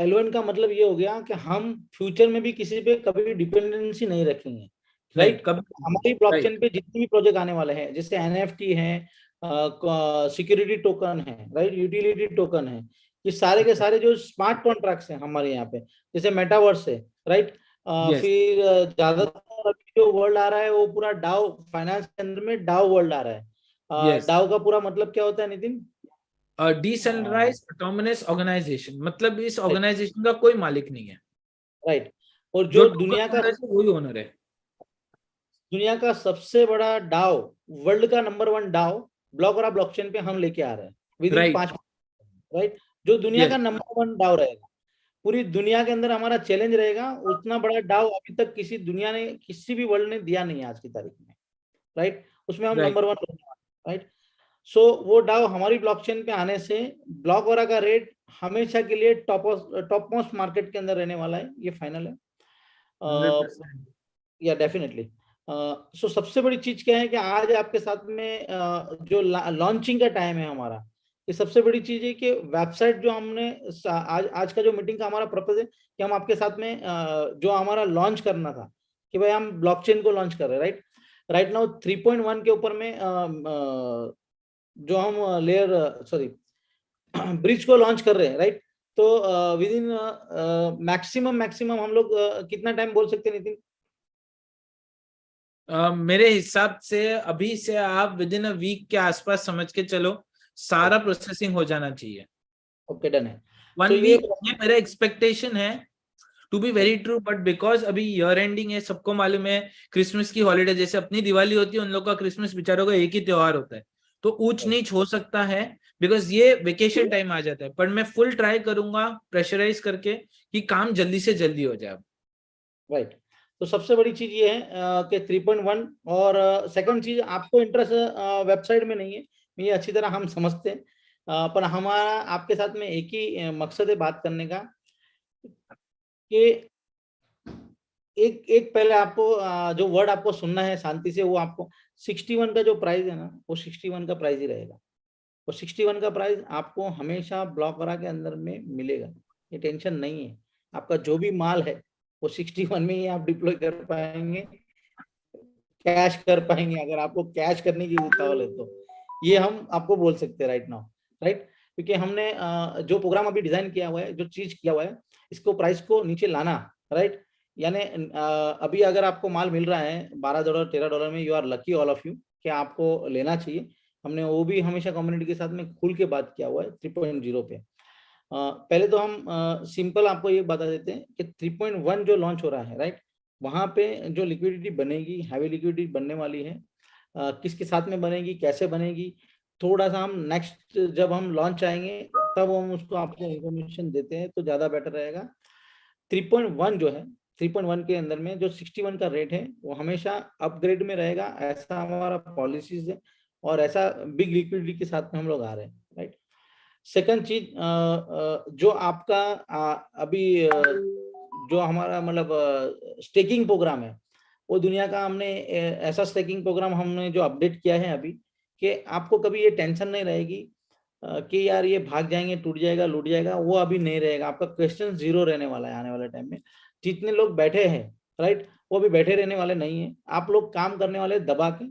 L1 का मतलब ये हो गया कि हम फ्यूचर में भी किसी पे कभी डिपेंडेंसी नहीं रखेंगे, राइट? हमारी ब्लॉकचेन पे जितने भी प्रोजेक्ट आने वाले हैं, जैसे NFT है, सिक्योरिटी टोकन है, राइट, यूटिलिटी टोकन है, ये सारे के सारे जो स्मार्ट कॉन्ट्रैक्ट्स हैं हमारे यहाँ पे, जैसे मेटावर्स है, राइट। Yes. फिर ज्यादातर अभी जो वर्ल्ड आ रहा है वो पूरा डाउ, फाइनेंस के अंदर में डाउ वर्ल्ड आ रहा है। Yes. डाउ का पूरा मतलब क्या होता है नितिन? डिसेंट्रलाइज्ड ऑटोनोमस ऑर्गेनाइजेशन, मतलब इस ऑर्गेनाइजेशन का कोई मालिक नहीं है, राइट। और जो दुनिया का वही ओनर है। दुनिया का सबसे बड़ा डाओ, वर्ल्ड का नंबर 1 डाओ ब्लॉकरा ब्लॉकचेन पे हम लेके आ रहे हैं विद इन 5 राइट। जो दुनिया का नंबर 1 डाओ रहेगा, पूरी दुनिया के अंदर हमारा चैलेंज रहेगा, उतना बड़ा डाओ अभी तक किसी दुनिया ने, किसी भी वर्ल्ड ने दिया नहीं है आज की तारीख में, राइट। उसमें हम नंबर 1 राइट। सो वो डाओ हमारी ब्लॉकचेन पे आने से ब्लॉकरा का रेट हमेशा के लिए टॉप मोस्ट मार्केट के अंदर रहने वाला है, ये फाइनल है। या डेफिनेटली। सो सबसे बड़ी चीज क्या है कि आज आपके साथ में जो लॉन्चिंग का टाइम है हमारा, ये सबसे बड़ी चीज है कि वेबसाइट जो हमने आज का जो मीटिंग का हमारा पर्पज है कि हम आपके साथ में जो हमारा लॉन्च करना था कि भाई हम ब्लॉकचेन को लॉन्च कर रहे हैं, राइट नाउ 3.1 के ऊपर में जो हम लेयर ब्रिज को लॉन्च कर रहे हैं, राइट। तो विद इन मैक्सिमम हम लोग कितना टाइम बोल सकते हैं नितिन? मेरे हिसाब से अभी से आप विद इन अ वीक के आसपास समझ के चलो, सारा प्रोसेसिंग हो जाना चाहिए। ओके, डन है। 1 वीक ये मेरा एक्सपेक्टेशन है, to be very true, but because अभी ईयर एंडिंग है, सबको मालूम है, क्रिसमस की हॉलीडे जैसे अपनी दिवाली होती है, उन लोग का क्रिसमस बेचारों का एक ही त्योहार होता है, तो ऊंच नीच हो सकता है बिकॉज ये वेकेशन टाइम आ जाता है। पर मैं फुल ट्राई करूंगा प्रेशराइज करके कि काम जल्दी से जल्दी हो जाए। राइट। तो सबसे बड़ी चीज ये है कि 3.1 और सेकंड चीज, आपको इंटरेस्ट वेबसाइट में नहीं है, ये अच्छी तरह हम समझते हैं, पर हमारा आपके साथ में एक ही मकसद है बात करने का कि एक पहले आपको जो वर्ड आपको सुनना है शांति से, वो आपको 61 का जो प्राइस है ना, वो 61 का प्राइस ही रहेगा। और 61 का प्राइस आपको हमेशा ब्लॉकरा के अंदर में मिलेगा, ये टेंशन नहीं है। आपका जो भी माल है वो 61 में ही आप डिप्लॉय कर पाएंगे, कैश कर पाएंगे, अगर आपको कैश करने की उतावल है तो ये हम आपको बोल सकते हैं राइट नाउ, राइट। क्योंकि हमने जो प्रोग्राम अभी डिजाइन किया हुआ है, जो चीज किया हुआ है, इसको प्राइस को नीचे लाना, राइट। यानी अभी अगर आपको माल मिल रहा है $12 $13 में, you are lucky all of you, कि आपको लेना चाहिए। हमने वो भी हमेशा कम्युनिटी के साथ में खुल के बात किया हुआ है 3.0 पे। पहले तो हम सिंपल आपको ये बता देते हैं कि 3.1 जो लॉन्च हो रहा है, राइट, वहां पे जो लिक्विडिटी बनेगी, हैवी लिक्विडिटी बनने वाली है। किसके साथ में बनेगी, कैसे बनेगी, थोड़ा सा हम नेक्स्ट जब हम लॉन्च आएंगे तब हम उसको आपको इंफॉर्मेशन देते हैं तो ज्यादा बेटर रहेगा। 3.1 जो है, 3.1 के अंदर में जो 61 का रेट है वो हमेशा अपग्रेड में रहेगा, ऐसा हमारा पॉलिसीज है और ऐसा बिग लिक्विडिटी के साथ में हम लोग आ रहे हैं, राइट। सेकंड चीज, जो आपका अभी जो हमारा मतलब स्टेकिंग प्रोग्राम है, वो दुनिया का हमने ऐसा स्टेकिंग प्रोग्राम हमने जो अपडेट किया है अभी, कि आपको कभी ये टेंशन नहीं रहेगी कि यार ये भाग जाएंगे, टूट जाएगा, लूट जाएगा, वो अभी नहीं रहेगा। आपका क्वेश्चन जीरो रहने वाला है आने वाले टाइम में। जितने लोग बैठे हैं, राइट, वो अभी बैठे रहने वाले नहीं है, आप लोग काम करने वाले दबा के।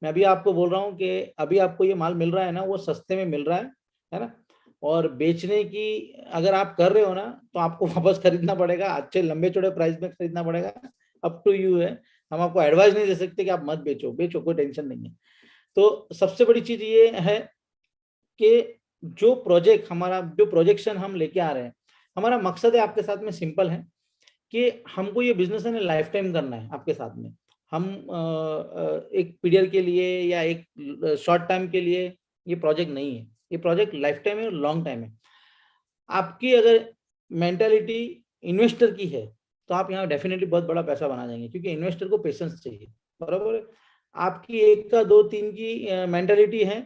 मैं अभी आपको बोल रहा हूँ कि अभी आपको ये माल मिल रहा है ना, वो सस्ते में मिल रहा है ना, और बेचने की अगर आप कर रहे हो ना तो आपको वापस खरीदना पड़ेगा, अच्छे लंबे चौड़े प्राइस में खरीदना पड़ेगा। अप टू यू है, हम आपको एडवाइस नहीं दे सकते कि आप मत बेचो, बेचो, कोई टेंशन नहीं है। तो सबसे बड़ी चीज ये है कि जो प्रोजेक्ट हमारा, जो प्रोजेक्शन हम लेके आ रहे हैं, हमारा मकसद है आपके साथ में सिंपल है कि हमको ये बिजनेस है ना लाइफ टाइम करना है आपके साथ में। हम एक पीरियड के लिए या एक शॉर्ट टाइम के लिए ये प्रोजेक्ट नहीं है, ये प्रोजेक्ट लाइफ टाइम है और लॉन्ग टाइम है। आपकी अगर मेंटालिटी इन्वेस्टर की है तो आप यहाँ डेफिनेटली बहुत बड़ा पैसा बना जाएंगे, क्योंकि इन्वेस्टर को पेशेंस चाहिए, बराबर है। आपकी 1 का 2 3 की मेंटालिटी है,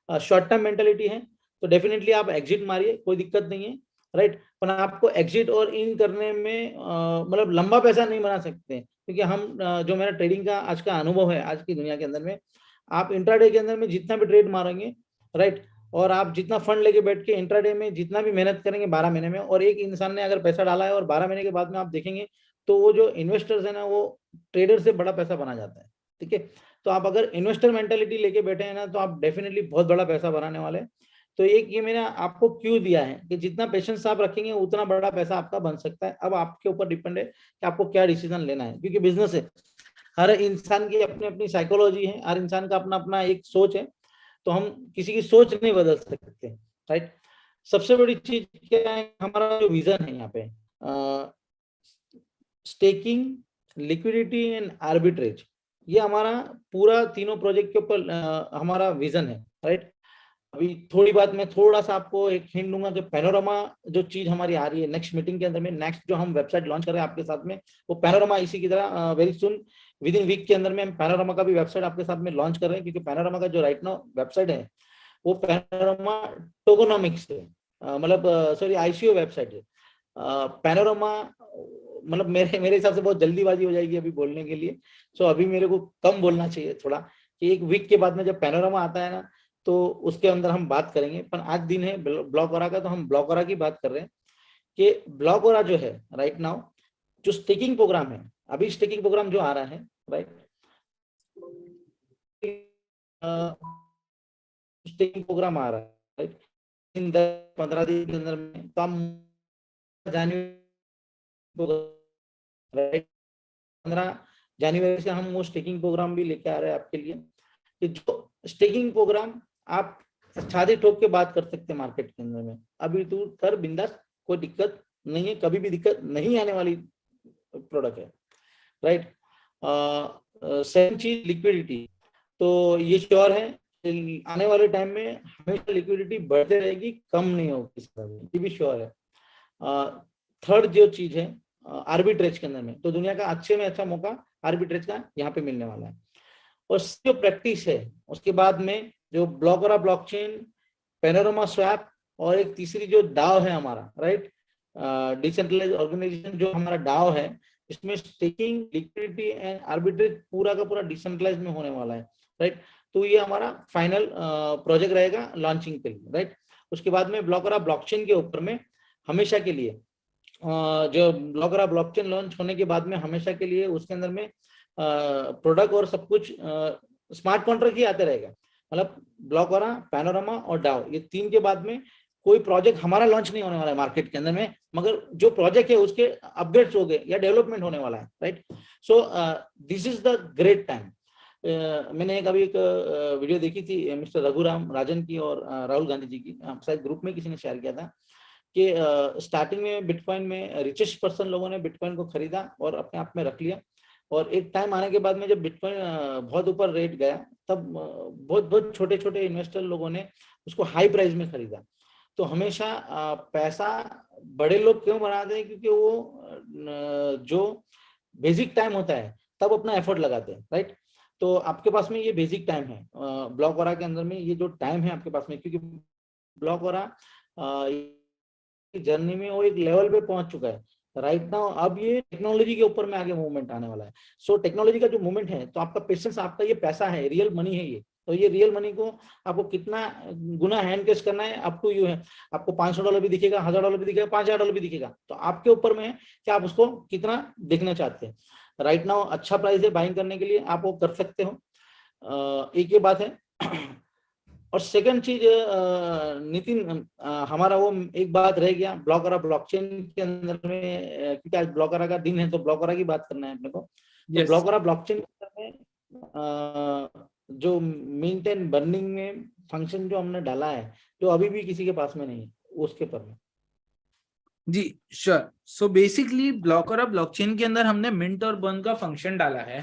शॉर्ट टर्म मेंटालिटी है, तो डेफिनेटली आप एग्जिट मारिए, कोई दिक्कत नहीं है, राइट। पर आपको एग्जिट और इन करने में मतलब लंबा पैसा नहीं बना सकते, क्योंकि हम जो मेरा ट्रेडिंग का आज का अनुभव है आज की दुनिया के अंदर में, आप इंट्राडे के अंदर में जितना भी ट्रेड मारेंगे, राइट, और आप जितना फंड लेके बैठ के इंट्राडे में जितना भी मेहनत करेंगे 12 महीने में, और एक इंसान ने अगर पैसा डाला है और 12 महीने के बाद में आप देखेंगे तो वो जो इन्वेस्टर्स है ना, वो ट्रेडर से बड़ा पैसा बना जाता है, ठीक है। तो आप अगर इन्वेस्टर मेंटालिटी लेके बैठे हैं ना, तो आप डेफिनेटली बहुत बड़ा पैसा बनाने वाले हैं। तो एक ये मैंने आपको क्यों दिया है कि जितना पेशेंस आप रखेंगे उतना बड़ा पैसा आपका बन सकता है। अब आपके ऊपर डिपेंड है कि आपको क्या डिसीजन लेना है, क्योंकि बिजनेस है, हर इंसान की अपनी अपनी साइकोलॉजी है, हर इंसान का अपना अपना एक सोच है, तो हम किसी की सोच नहीं बदल सकते, राइट। सबसे बड़ी चीज क्या है, हमारा जो विजन है यहाँ पे, स्टेकिंग, लिक्विडिटी एंड आर्बिट्रेज, ये हमारा पूरा तीनों प्रोजेक्ट के ऊपर हमारा विजन है, राइट। अभी थोड़ी बात मैं थोड़ा सा आपको एक हिंट दूंगा कि पैनोरामा जो चीज हमारी आ रही है नेक्स्ट मीटिंग के अंदर में, नेक्स्ट जो हम वेबसाइट लॉन्च कर रहे हैं आपके साथ में, वो पैनोरामा इसी की तरह very soon within week के अंदर में हम पैनोरामा का भी वेबसाइट आपके साथ में लॉन्च कर रहे हैं, क्योंकि पैनोरामा का जो राइट नाउ वेबसाइट है वो पैनोरामा टोकोनॉमिक्स है, मतलब सॉरी आईसीओ वेबसाइट है। पैनोरामा मतलब मेरे हिसाब से बहुत जल्दीबाजी हो जाएगी अभी बोलने के लिए, सो अभी मेरे को कम बोलना चाहिए थोड़ा, कि एक वीक के बाद में जब पैनोरामा आता है ना तो उसके अंदर हम बात करेंगे। पर आज दिन है ब्लॉकओरा का, तो हम ब्लॉकओरा की बात कर रहे हैं कि ब्लॉकओरा जो है राइट नाउ जो स्टेकिंग प्रोग्राम है, अभी स्टेकिंग प्रोग्राम जो आ रहा है राइट, स्टेकिंग प्रोग्राम आ रहा है राइट, इन 10-15 दिन के अंदर में, तो हम राइट 15 जनवरी से हम वो स्टेकिंग प्रोग्राम भी लेके आ रहे हैं आपके लिए, कि जो स्टेकिंग प्रोग्राम आप छाती ठोक के बात कर सकते हैं मार्केट के अंदर में, अभी तू कर बिंदास, कोई दिक्कत नहीं है, कभी भी दिक्कत नहीं आने वाली प्रोडक्ट है, राइट। सेकंड चीज लिक्विडिटी, तो ये श्योर है आने वाले टाइम में हमेशा लिक्विडिटी बढ़ते रहेगी, कम नहीं होगी, ये भी श्योर है। थर्ड जो चीज है आर्बिट्रेज के अंदर में, तो दुनिया का अच्छे में अच्छा मौका आर्बिट्रेज का यहाँ पे मिलने वाला है। और जो प्रैक्टिस है उसके बाद में जो ब्लॉकओरा ब्लॉकचेन, पैनोरामा स्वैप, और एक तीसरी जो डाओ है हमारा राइट, डिसेंट्रलाइज ऑर्गेनाइजेशन जो हमारा डाओ है, इसमें स्टेकिंग, लिक्विडिटी एंड आर्बिट्रेज पूरा का पूरा डिसेंट्रलाइज में होने वाला है, राइट। तो ये हमारा फाइनल प्रोजेक्ट रहेगा लॉन्चिंग के लिए, राइट। उसके बाद में ब्लॉकओरा ब्लॉकचेन के ऊपर में हमेशा के लिए जो ब्लॉकओरा ब्लॉकचेन लॉन्च होने के बाद में हमेशा के लिए उसके अंदर में प्रोडक्ट और सब कुछ स्मार्ट कॉन्ट्रैक्ट ही आते रहेगा, मतलब ब्लॉकओरा, पैनोरामा और डाओ, ये तीन के बाद में कोई प्रोजेक्ट हमारा लॉन्च नहीं होने वाला है मार्केट के अंदर में, मगर जो प्रोजेक्ट है उसके अपडेट्स हो गए या डेवलपमेंट होने वाला है, right. So this is the great time. मैंने अभी एक वीडियो देखी थी मिस्टर रघुराम राजन की और राहुल गांधी जी की, शायद ग्रुप में किसी ने शेयर किया था कि स्टार्टिंग में बिटकॉइन में रिचेस्ट पर्सन लोगों ने बिटकॉइन को खरीदा और अपने आप में रख लिया, और एक टाइम आने के बाद में जब बिटकॉइन बहुत ऊपर रेट गया तब बहुत छोटे छोटे इन्वेस्टर लोगों ने उसको हाई प्राइस में खरीदा। तो हमेशा पैसा बड़े लोग क्यों बनाते हैं, क्योंकि वो जो बेसिक टाइम होता है तब अपना एफर्ट लगाते हैं, राइट। तो आपके पास में ये बेसिक टाइम है ब्लॉकओरा के अंदर में, ये जो टाइम है आपके पास में, क्योंकि ब्लॉकओरा जर्नी में वो एक लेवल पे पहुंच चुका है राइट नाउ, अब ये टेक्नोलॉजी के ऊपर में आगे मूवमेंट आने वाला है। सो टेक्नोलॉजी का जो मूवमेंट है, तो आपका पेशेंस, आपका ये पैसा है, रियल मनी है ये, तो ये रियल मनी को आपको कितना गुना हैंड कैश करना है अप टू यू है। आपको $500 भी दिखेगा, $1000 भी दिखेगा, $5000 भी दिखेगा, तो आपके ऊपर में है कि आप उसको कितना देखना चाहते हैं। राइट नाउ अच्छा प्राइस है बाइंग करने के लिए, आप वो कर सकते हो, एक ये बात है। और सेकंड चीज नितिन, हमारा वो एक बात रह गया ब्लॉकओरा ब्लॉकचेन के अंदर में, क्योंकि आज ब्लॉकओरा का दिन है तो ब्लॉकओरा की बात करना है अपने को। तो ब्लॉकओरा ब्लॉकचेन के अंदर में जो मिंट एंड बर्निंग में फंक्शन जो हमने डाला है, जो अभी भी किसी के पास में नहीं है, उसके पर में जी श्योर। सो बेसिकली ब्लॉकओरा ब्लॉकचेन के अंदर हमने मिंट और बर्न का फंक्शन डाला है।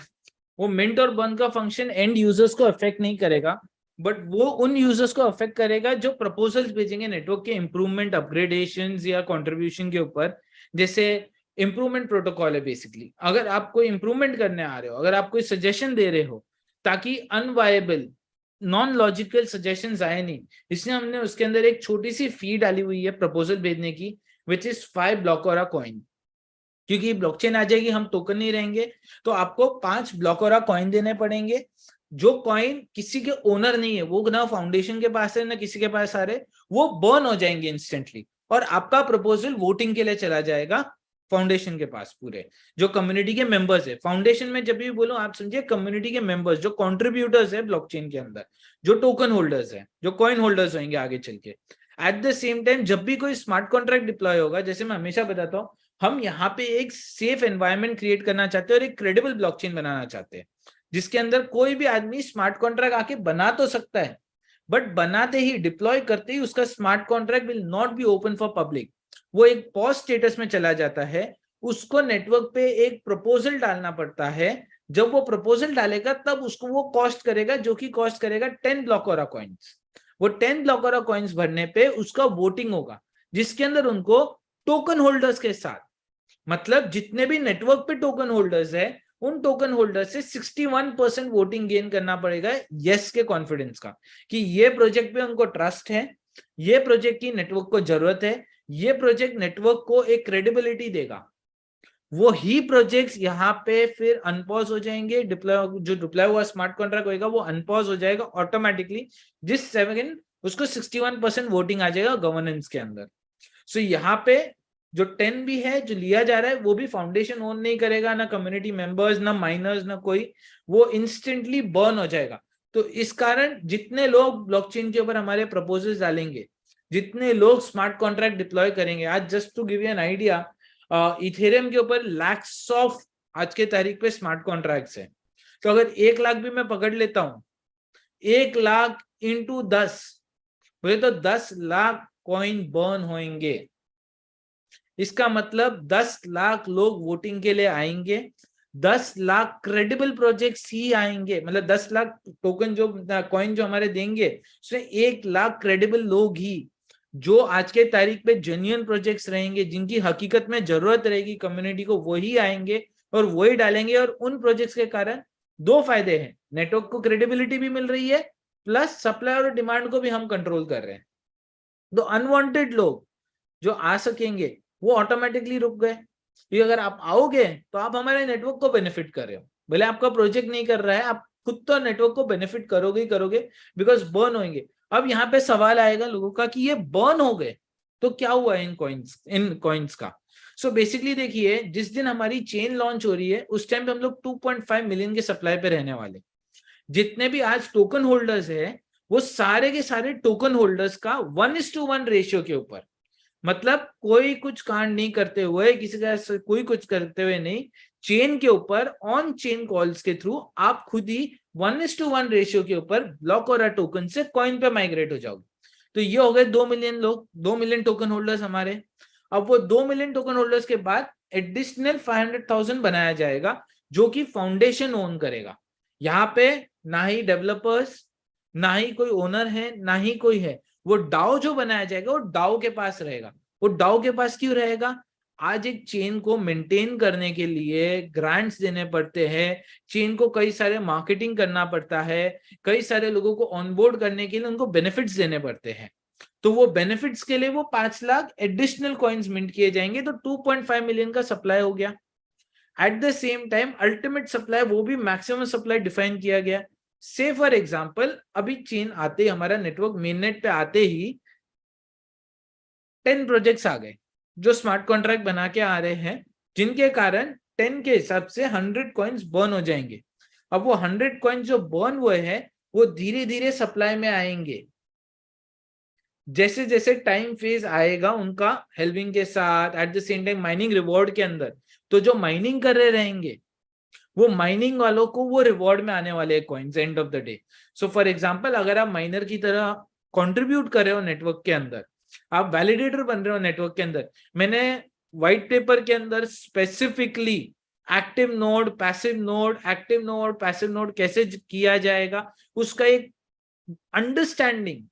वो मिंट और बर्न का फंक्शन एंड यूजर्स को अफेक्ट नहीं करेगा, बट वो उन यूजर्स को अफेक्ट करेगा जो प्रपोजल्स भेजेंगे नेटवर्क के इंप्रूवमेंट, अपग्रेडेशंस या कंट्रीब्यूशन के ऊपर। जैसे इंप्रूवमेंट प्रोटोकॉल है बेसिकली, अगर आप कोई इंप्रूवमेंट करने आ रहे हो, अगर आप कोई सजेशन दे रहे हो, ताकि अनवायबल नॉन लॉजिकल सजेशंस आए नहीं, इसलिए हमने उसके अंदर एक छोटी सी फी डाली हुई है प्रपोजल भेजने की, विच इज 5 ब्लॉकओरा कॉइन। क्योंकि ब्लॉकचेन आ जाएगी, हम टोकन नहीं रहेंगे, तो आपको 5 ब्लॉकओरा कॉइन देने पड़ेंगे। जो कॉइन किसी के ओनर नहीं है, वो ना फाउंडेशन के पास है ना किसी के पास आ रहे, वो बर्न हो जाएंगे इंस्टेंटली, और आपका प्रपोजल वोटिंग के लिए चला जाएगा फाउंडेशन के पास। पूरे जो कम्युनिटी के मेंबर्स है, फाउंडेशन में जब भी बोलो आप समझिए कम्युनिटी के मेंबर्स, जो कंट्रीब्यूटर्स है ब्लॉकचेन के अंदर, जो टोकन होल्डर्स है, जो कॉइन होल्डर्स होंगे आगे चल के। एट द सेम टाइम जब भी कोई स्मार्ट कॉन्ट्रैक्ट डिप्लॉय होगा, जैसे मैं हमेशा बताता हूँ, हम यहाँ पे एक सेफ एनवायरनमेंट क्रिएट करना चाहते हैं और एक क्रेडिबल ब्लॉकचेन बनाना चाहते हैं, जिसके अंदर कोई भी आदमी स्मार्ट कॉन्ट्रैक्ट आके बना तो सकता है, बट बनाते ही, डिप्लॉय करते ही उसका smart contract will not be open for public, वो एक पॉज स्टेटस में चला जाता है। उसको नेटवर्क पे एक प्रपोजल डालना पड़ता है, जब वो प्रपोजल डालेगा तब उसको वो कॉस्ट करेगा, जो कि कॉस्ट करेगा 10 ब्लॉकोरा कॉइन्स। वो 10 ब्लॉकोरा कॉइन्स भरने पे उसका वोटिंग होगा, जिसके अंदर उनको टोकन होल्डर्स के साथ, मतलब जितने भी नेटवर्क पे टोकन होल्डर्स है, उन टोकन होल्डर से 61% वोटिंग गेन करना पड़ेगा यस के कॉन्फिडेंस का, कि ये प्रोजेक्ट पे उनको ट्रस्ट है, ये प्रोजेक्ट की नेटवर्क को जरूरत है, ये प्रोजेक्ट नेटवर्क को एक क्रेडिबिलिटी देगा। वो ही प्रोजेक्ट्स यहाँ पे फिर अनपॉज हो जाएंगे, जो डिप्लॉय हुआ स्मार्ट कॉन्ट्रैक्ट होगा वो अनपॉज हो जाएगा ऑटोमेटिकली, जिस सेकंड उसको 61% वोटिंग आ जाएगा गवर्नेंस के अंदर। सो यहाँ पे जो 10 भी है जो लिया जा रहा है, वो भी फाउंडेशन ओन नहीं करेगा, ना कम्युनिटी मेंबर्स, ना माइनर्स, ना कोई, वो इंस्टेंटली बर्न हो जाएगा। तो इस कारण जितने लोग ब्लॉकचेन के ऊपर हमारे प्रपोजल्स डालेंगे, जितने लोग स्मार्ट कॉन्ट्रैक्ट डिप्लॉय करेंगे, आज just to give you an idea, Ethereum के ऊपर लैक्स ऑफ आज के तारीख पे स्मार्ट कॉन्ट्रैक्ट्स है। तो अगर 1 लाख भी मैं पकड़ लेता हूं, 1 लाख इंटू 10 बोले तो 10 लाख कॉइन बर्न होंगे। इसका मतलब 10 लाख लोग वोटिंग के लिए आएंगे, 10 लाख क्रेडिबल प्रोजेक्ट्स ही आएंगे, मतलब 10 लाख टोकन जो कॉइन जो हमारे देंगे, उसमें 1 लाख क्रेडिबल लोग ही, जो आज के तारीख पे जेन्युइन प्रोजेक्ट्स रहेंगे, जिनकी हकीकत में जरूरत रहेगी कम्युनिटी को, वही आएंगे और वही डालेंगे। और उन प्रोजेक्ट्स के कारण 2 फायदे हैं, नेटवर्क को क्रेडिबिलिटी भी मिल रही है, प्लस सप्लाई और डिमांड को भी हम कंट्रोल कर रहे हैं। तो अनवांटेड लोग जो आ सकेंगे वो ऑटोमेटिकली रुक गए, क्योंकि अगर आप आओगे तो आप हमारे नेटवर्क को बेनिफिट कर रहे हो, भले आपका प्रोजेक्ट नहीं कर रहा है, आप खुद तो नेटवर्क को बेनिफिट करोगे ही करोगे, बिकॉज बर्न होंगे। अब यहाँ पे सवाल आएगा लोगों का कि ये बर्न हो गए तो क्या हुआ इन कॉइन्स का। सो बेसिकली देखिए, जिस दिन हमारी चेन लॉन्च हो रही है उस टाइम पे हम लोग 2.5 मिलियन के सप्लाई पे रहने वाले। जितने भी आज टोकन होल्डर्स है, वो सारे के सारे टोकन होल्डर्स का 1:1 रेशियो के ऊपर, मतलब कोई कुछ कांड नहीं करते हुए, किसी का कोई कुछ करते हुए नहीं, चेन के ऊपर ऑन चेन कॉल्स के थ्रू आप खुद ही 1:1 रेशियो के ऊपर ब्लॉक और टोकन से कॉइन पे माइग्रेट हो जाओगे। तो ये हो गए 2 मिलियन लोग, 2 मिलियन टोकन होल्डर्स हमारे। अब वो 2 मिलियन टोकन होल्डर्स के बाद एडिशनल 500,000 बनाया जाएगा, जो कि फाउंडेशन ओन करेगा। यहाँ पे ना ही डेवलपर्स, ना ही कोई ओनर है, ना ही कोई है, वो डाओ जो बनाया जाएगा वो डाओ के पास रहेगा। वो डाओ के पास क्यों रहेगा? आज एक चेन को मेंटेन करने के लिए ग्रांट्स देने पड़ते हैं, चेन को कई सारे मार्केटिंग करना पड़ता है, कई सारे लोगों को ऑनबोर्ड करने के लिए उनको बेनिफिट्स देने पड़ते हैं। तो वो बेनिफिट्स के लिए वो 5 लाख एडिशनल कॉइन्स मिंट किए जाएंगे, तो 2.5 मिलियन का सप्लाई हो गया। Eight the same time ultimate supply, वो भी मैक्सिमम सप्लाई डिफाइन किया गया। से फॉर एग्जाम्पल, अभी चेन आते ही, हमारा नेटवर्क मेननेट पे आते ही 10 प्रोजेक्ट्स आ गए जो स्मार्ट कॉन्ट्रैक्ट बना के आ रहे हैं, जिनके कारण 10 के हिसाब से 100 कॉइन्स बर्न हो जाएंगे। अब वो 100 कॉइन्स जो बर्न हुए हैं वो धीरे धीरे सप्लाई में आएंगे। जैसे जैसे टाइम फेज आएगा उनका हेल्विंग के साथ, eight the same time mining reward के अंदर, तो जो माइनिंग कर रहे रहेंगे वो माइनिंग वालों को वो रिवॉर्ड में आने वाले coins end of the day. So for example, अगर आप माइनर की तरह कंट्रीब्यूट कर रहे हो नेटवर्क के अंदर, आप वैलिडेटर बन रहे हो नेटवर्क के अंदर, मैंने व्हाइट पेपर के अंदर specifically active node, passive node, active node, passive node कैसे किया जाएगा उसका एक अंडरस्टैंडिंग,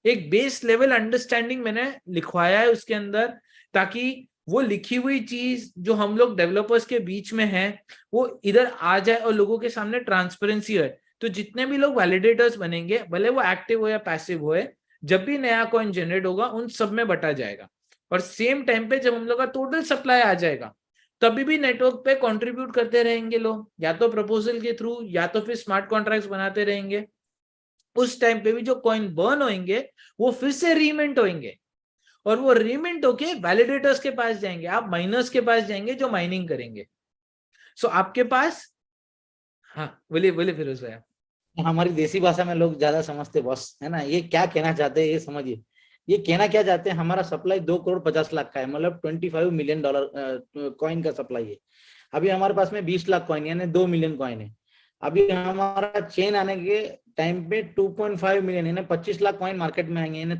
एक बेस लेवल अंडरस्टैंडिंग मैंने लिखवाया है उसके अंदर, ताकि वो लिखी हुई चीज जो हम लोग डेवलपर्स के बीच में है वो इधर आ जाए और लोगों के सामने ट्रांसपेरेंसी है। तो जितने भी लोग वैलिडेटर्स बनेंगे, भले वो एक्टिव हो या पैसिव हो, जब भी नया कॉइन जनरेट होगा उन सब में बटा जाएगा। और सेम टाइम पे जब हम लोग का टोटल सप्लाई आ जाएगा, तभी भी नेटवर्क पे कंट्रीब्यूट करते रहेंगे लोग, या तो प्रपोजल के थ्रू या तो फिर स्मार्ट कॉन्ट्रैक्ट्स बनाते रहेंगे। उस टाइम पे भी जो कॉइन बर्न होंगे वो फिर से रीमिंट होंगे, और वो रीमिंट होके वैलिडेटर्स के पास जाएंगे, आप माइनर्स के पास जाएंगे जो माइनिंग करेंगे। सो आपके पास, हाँ बोलिए फिरोज भाई। हमारी देसी भाषा में लोग ज्यादा समझते बॉस, है ना, ये क्या कहना चाहते हैं ये समझिए। ये कहना क्या चाहते हैं, हमारा सप्लाई 2,50,00,000 का है, मतलब $25 मिलियन कॉइन का सप्लाई है। अभी हमारे पास में 20 लाख कॉइन यानी 2 मिलियन कॉइन है। अभी हमारा चेन आने के टाइम पे 2.5 मिलियन यानी 25 लाख कॉइन मार्केट में आएंगे, यानी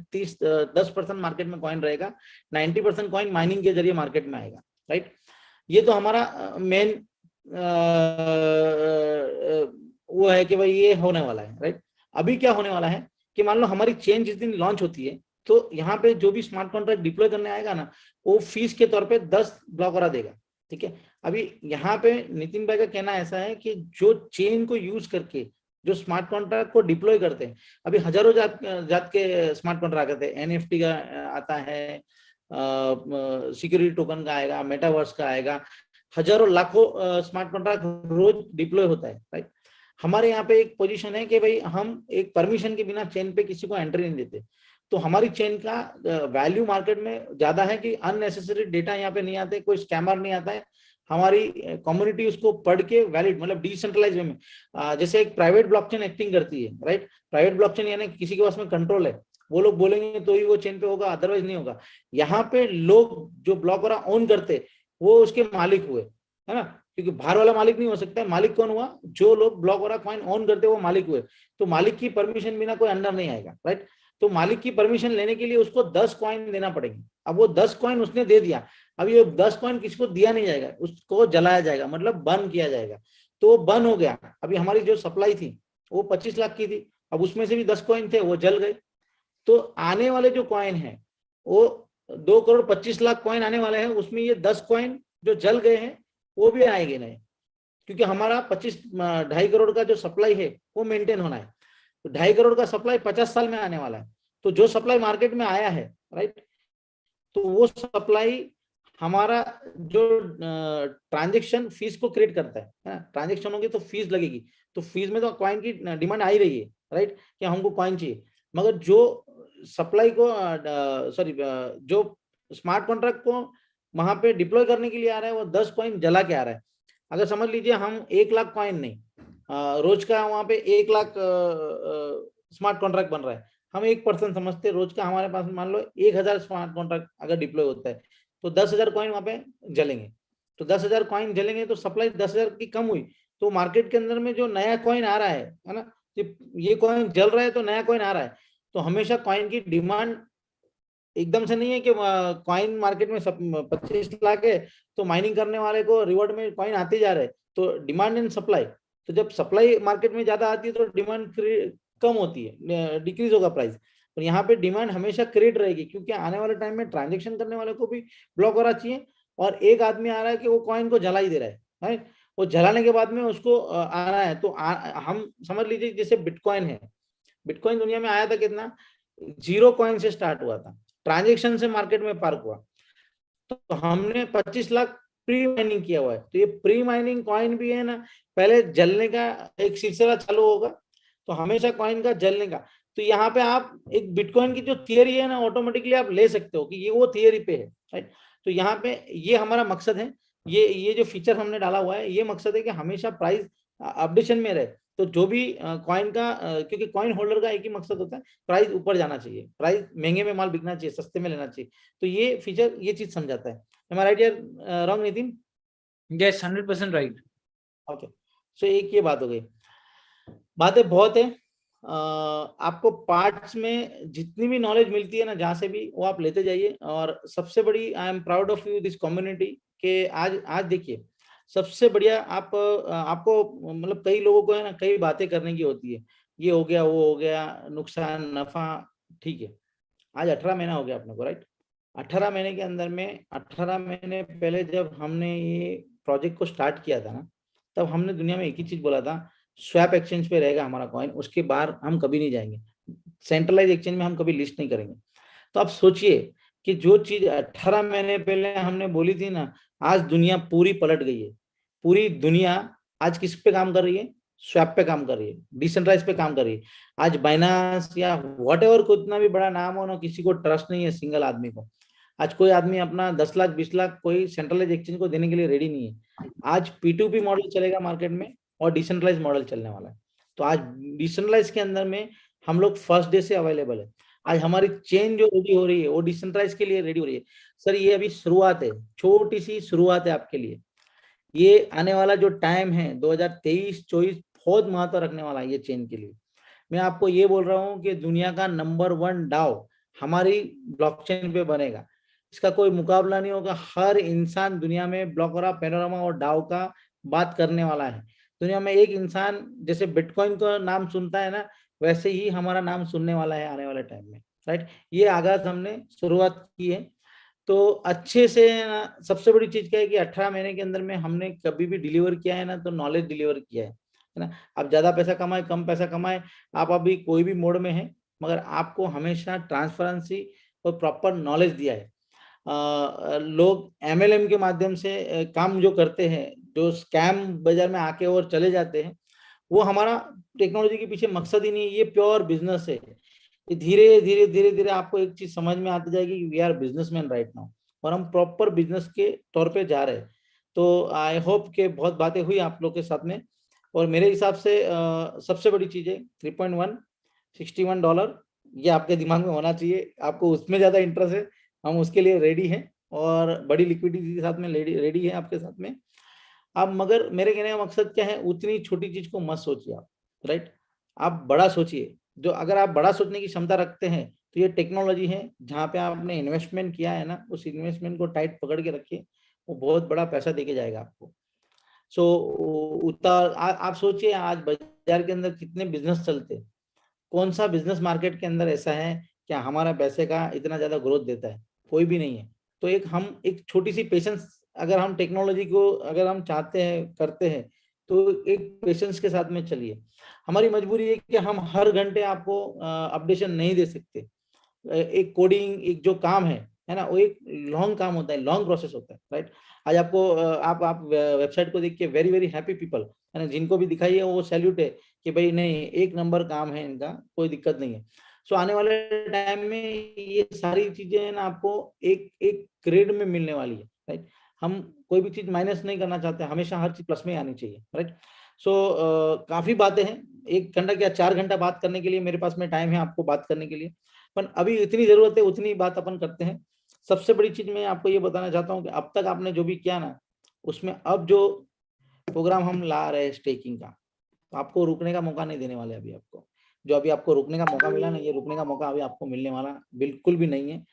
10% मार्केट में कॉइन रहेगा, 90% कॉइन माइनिंग के जरिए मार्केट में आएगा, राइट। ये तो हमारा मेन वो है कि भाई ये होने वाला है, राइट। अभी क्या होने वाला है कि मान लो हमारी चेन जिस दिन लॉन्च होती है तो यहाँ पे जो भी स्मार्ट कॉन्ट्रैक्ट डिप्लॉय करने आएगा ना, वो फीस के तौर पे 10 ब्लॉक ऑरा देगा, ठीक है। अभी यहाँ पे नितिन भाई का कहना ऐसा है कि जो चेन को यूज करके जो स्मार्ट कॉन्ट्रैक्ट को डिप्लॉय करते हैं, अभी हजारों जात के स्मार्ट कॉन्ट्रैक्ट आते हैं, एनएफटी का आता है, सिक्योरिटी टोकन का आएगा, मेटावर्स का आएगा, हजारों लाखों स्मार्ट कॉन्ट्रैक्ट रोज डिप्लॉय होता है, राइट। हमारे यहाँ पे एक पोजीशन है कि भाई हम एक परमिशन के बिना चेन पे किसी को एंट्री नहीं देते, तो हमारी चेन का वैल्यू मार्केट में ज्यादा है कि अननेसेसरी डेटा यहाँ पे नहीं आते, कोई स्कैमर नहीं आता है, हमारी कम्युनिटी उसको पढ़ के वैलिड मतलब डिसेंट्रलाइज वे में, जैसे एक प्राइवेट ब्लॉकचेन एक्टिंग करती है, राइट। प्राइवेट ब्लॉकचेन यानी किसी के पास में कंट्रोल है, वो लोग बोलेंगे तो ही वो चेन पे होगा, अदरवाइज नहीं होगा। यहाँ पे लोग जो ब्लॉक ऑरा ओन करते वो उसके मालिक हुए, है ना, क्योंकि बाहर वाला मालिक नहीं हो सकता है। मालिक कौन हुआ? जो लोग ब्लॉक ऑरा कॉइन ऑन करते वो मालिक हुए, तो मालिक की परमिशन बिना कोई अंदर नहीं आएगा, राइट। तो मालिक की परमिशन लेने के लिए उसको 10 कॉइन देना पड़ेगी। अब वो 10 कॉइन उसने दे दिया, अब ये 10 कॉइन किसी को दिया नहीं जाएगा, उसको जलाया जाएगा, मतलब बर्न किया जाएगा, तो वो बर्न हो गया। अभी हमारी जो सप्लाई थी वो 25 लाख की थी, अब उसमें से भी 10 कॉइन थे वो जल गए, तो आने वाले जो कॉइन है वो 2,25,00,000 कॉइन आने वाले हैं, उसमें ये 10 कॉइन जो जल गए हैं वो भी आएंगे नहीं, क्योंकि हमारा 2.5 करोड़ का जो सप्लाई है वो मेंटेन होना है। तो 2.5 करोड़ का सप्लाई 50 साल में आने वाला है, तो जो सप्लाई मार्केट में आया है, राइट, तो वो सप्लाई हमारा जो ट्रांजेक्शन फीस को क्रिएट करता है, ट्रांजेक्शन होगी तो फीस लगेगी, तो फीस में तो कॉइन की डिमांड आ ही रही है, राइट, कि हमको कॉइन चाहिए। मगर जो सप्लाई को जो स्मार्ट कॉन्ट्रैक्ट को वहां पे डिप्लॉय करने के लिए आ रहा है वो 10 कॉइन जला के आ रहा है। अगर समझ लीजिए हम 1 लाख कॉइन नहीं, रोज का वहां पे 1 लाख स्मार्ट कॉन्ट्रैक्ट बन रहा है, हम 1% समझते, रोज का हमारे पास मान लो 1000 स्मार्ट कॉन्ट्रैक्ट अगर डिप्लॉय होता है तो 10,000 कॉइन वहां पे जलेंगे, तो 10,000 कॉइन जलेंगे तो सप्लाई 10,000 की कम हुई, तो मार्केट के अंदर में जो नया कॉइन आ रहा है ना, ये कॉइन जल रहा है तो नया कॉइन आ रहा है, तो हमेशा कॉइन की डिमांड एकदम से नहीं है कि कॉइन मार्केट में 25 लाख है तो माइनिंग करने वाले को रिवॉर्ड में कॉइन आते जा रहे हैं, तो डिमांड एंड सप्लाई, तो जब सप्लाई मार्केट में ज्यादा आती है तो डिमांड कम होती है, डिक्रीज होगा प्राइस, और यहाँ पे डिमांड हमेशा क्रिएट रहेगी, क्योंकि आने वाले टाइम में ट्रांजेक्शन करने वाले को भी ब्लॉक होना चाहिए, और एक आदमी आ रहा है कि वो कॉइन को जला ही दे रहा है, राइट, वो जलाने के बाद में उसको आना है, तो हम समझ लीजिए जैसे बिटकॉइन है, बिटकॉइन दुनिया में आया था कितना, 0 कॉइन से स्टार्ट हुआ था, ट्रांजेक्शन से मार्केट में पार्क हुआ, तो हमने 25 लाख प्री माइनिंग किया हुआ है, तो ये प्री माइनिंग कॉइन भी है ना, पहले जलने का एक सिलसिला चालू होगा, तो हमेशा कॉइन का जलने का, तो यहाँ पे आप एक बिटकॉइन की जो थियरी है ना ऑटोमेटिकली आप ले सकते हो कि ये वो थियरी पे है, राइट। तो यहाँ पे ये हमारा मकसद है, ये जो फीचर हमने डाला हुआ है ये मकसद है कि हमेशा प्राइस अपडेशन में रहे, तो जो भी कॉइन का क्योंकि कॉइन होल्डर का एक ही मकसद होता है, प्राइस ऊपर जाना चाहिए, प्राइस महंगे में माल बिकना चाहिए, सस्ते में लेना चाहिए, तो ये फीचर ये चीज समझाता है। Am I right here, wrong Nitin? Yes, 100% right. Okay, so एक ये बात हो गई, बातें बहुत है, आपको पार्ट्स में जितनी भी नॉलेज मिलती है ना जहाँ से भी, वो आप लेते जाइए, और सबसे बड़ी I am proud of you this community के आज देखिए सबसे बढ़िया आपको मतलब कई लोगों को है ना कई बातें करने की होती है, ये हो गया वो हो गया, नुकसान नफा, ठीक है, आज 18 महीना हो गया अपने को, राइट। 18 महीने के अंदर में 18 महीने पहले जब हमने ये प्रोजेक्ट को स्टार्ट किया था ना, तब हमने दुनिया में एक ही चीज बोला था, स्वैप एक्सचेंज पे रहेगा हमारा कॉइन, उसके बाहर हम कभी नहीं जाएंगे, सेंट्रलाइज एक्सचेंज में हम कभी लिस्ट नहीं करेंगे। तो आप सोचिए कि जो चीज 18 महीने पहले हमने बोली थी ना, आज दुनिया पूरी पलट गई है, पूरी दुनिया आज किस पे काम कर रही है, स्वैप पे काम कर रही है, डिसेंट्रलाइज पे काम कर रही है। आज बाइनांस या व्हाटएवर कितना भी बड़ा नाम हो ना, किसी को ट्रस्ट नहीं है सिंगल आदमी को, आज कोई आदमी अपना 10 लाख 20 लाख कोई सेंट्रलाइज एक्सचेंज को देने के लिए रेडी नहीं है। आज P2P मॉडल चलेगा मार्केट में और डिसेंट्रलाइज मॉडल चलने वाला है, तो आज डिसेंट्रलाइज के अंदर में हम लोग फर्स्ट डे से अवेलेबल है, आज हमारी चेन जो रेडी हो रही है वो डिसेंट्रलाइज के लिए रेडी हो रही है। सर ये अभी शुरुआत है, छोटी सी शुरुआत है आपके लिए, ये आने वाला जो टाइम है 2023-24 बहुत महत्व रखने वाला है ये चेन के लिए, मैं आपको ये बोल रहा हूँ कि दुनिया का नंबर 1 डाओ हमारी ब्लॉकचेन पे बनेगा, इसका कोई मुकाबला नहीं होगा। हर इंसान दुनिया में ब्लॉकरा, पैनोरामा और डाओ का बात करने वाला है। दुनिया में एक इंसान जैसे बिटकॉइन का नाम सुनता है ना, वैसे ही हमारा नाम सुनने वाला है आने वाले टाइम में, राइट। ये आगाज हमने शुरुआत की है, तो अच्छे से सबसे बड़ी चीज क्या है कि 18 महीने के अंदर में हमने कभी भी डिलीवर किया है ना, तो नॉलेज डिलीवर किया है ना। आप ज्यादा पैसा कमाए, कम पैसा कमाए, आप अभी कोई भी मोड में है, मगर आपको हमेशा ट्रांसपेरेंसी और प्रॉपर नॉलेज दिया है। लोग MLM के माध्यम से काम जो करते हैं, जो स्कैम बाजार में आके और चले जाते हैं, वो हमारा टेक्नोलॉजी के पीछे मकसद ही नहीं है, ये प्योर बिजनेस है। धीरे धीरे धीरे धीरे आपको एक चीज समझ में आती जाएगी कि we are businessman right now, और हम प्रॉपर बिजनेस के तौर पे जा रहे हैं। तो आई होप के बहुत बातें हुई आप लोग के साथ में, और मेरे हिसाब से सबसे बड़ी चीज है 3.1 $61, ये आपके दिमाग में होना चाहिए। आपको उसमें ज्यादा इंटरेस्ट है, हम उसके लिए रेडी हैं, और बड़ी लिक्विडिटी के साथ में रेडी है आपके साथ में। आप मगर मेरे कहने का मकसद क्या है, उतनी छोटी चीज को मत सोचिए आप, राइट। आप बड़ा सोचिए। जो अगर आप बड़ा सोचने की क्षमता रखते हैं, तो ये टेक्नोलॉजी है जहाँ पे आपने इन्वेस्टमेंट किया है ना, उस इन्वेस्टमेंट को टाइट पकड़ के रखिए, वो बहुत बड़ा पैसा देके जाएगा आपको। सो आप सोचिए आज बाजार के अंदर कितने बिजनेस चलते हैं, कौन सा बिजनेस मार्केट के अंदर ऐसा है क्या हमारा पैसे का इतना ज्यादा ग्रोथ देता है? कोई भी नहीं है। तो एक छोटी सी पेशेंस, अगर हम टेक्नोलॉजी को अगर हम चाहते हैं, करते हैं, तो एक पेशेंस के साथ में चलिए। हमारी मजबूरी है कि हम हर घंटे आपको अपडेशन नहीं दे सकते। एक कोडिंग, एक जो काम है ना, वो एक लॉन्ग काम होता है, लॉन्ग प्रोसेस होता है, राइट। आज आपको आप वेबसाइट को देख के वेरी वेरी हैप्पी पीपल है ना, जिनको भी दिखाई है वो सैल्यूट है कि भाई नहीं, एक नंबर काम है इनका, कोई दिक्कत नहीं है। सो आने वाले टाइम में ये सारी चीजें है ना, आपको एक एक ग्रेड में मिलने वाली है, राइट। हम कोई भी चीज माइनस नहीं करना चाहते, हमेशा हर चीज प्लस में आनी चाहिए, राइट। सो काफी बातें हैं, 1 घंटा क्या 4 घंटा बात करने के लिए मेरे पास में टाइम है आपको बात करने के लिए, पर अभी इतनी जरूरत है उतनी बात अपन करते हैं। सबसे बड़ी चीज मैं आपको ये बताना चाहता हूँ कि अब तक आपने जो भी किया ना, उसमें अब जो प्रोग्राम हम ला रहे हैं स्टेकिंग का, तो आपको रुकने का मौका नहीं देने वाले। अभी आपको जो अभी आपको रुकने का मौका मिला ना, ये रुकने का मौका अभी आपको मिलने वाला बिल्कुल भी नहीं है।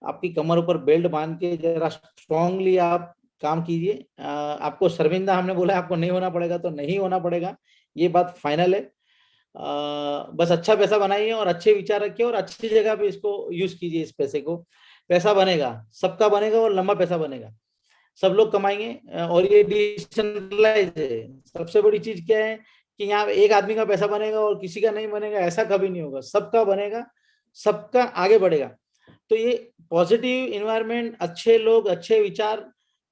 आपकी कमर ऊपर बेल्ट बांध के जरा स्ट्रांगली आप काम कीजिए। आपको शर्मिंदा हमने बोला आपको नहीं होना पड़ेगा, तो नहीं होना पड़ेगा, ये बात फाइनल है। बस अच्छा पैसा बनाइए और अच्छे विचार रखिए और अच्छी जगह पे इसको यूज कीजिए। इस पैसे को, पैसा बनेगा, सबका बनेगा और लंबा पैसा बनेगा, सब लोग कमाएंगे, और ये डिसेंट्रलाइज है। सबसे बड़ी चीज क्या है कि यहाँ एक आदमी का पैसा बनेगा और किसी का नहीं बनेगा, ऐसा कभी नहीं होगा, सबका बनेगा, सबका आगे बढ़ेगा। तो ये पॉजिटिव इन्वायरमेंट, अच्छे लोग, अच्छे विचार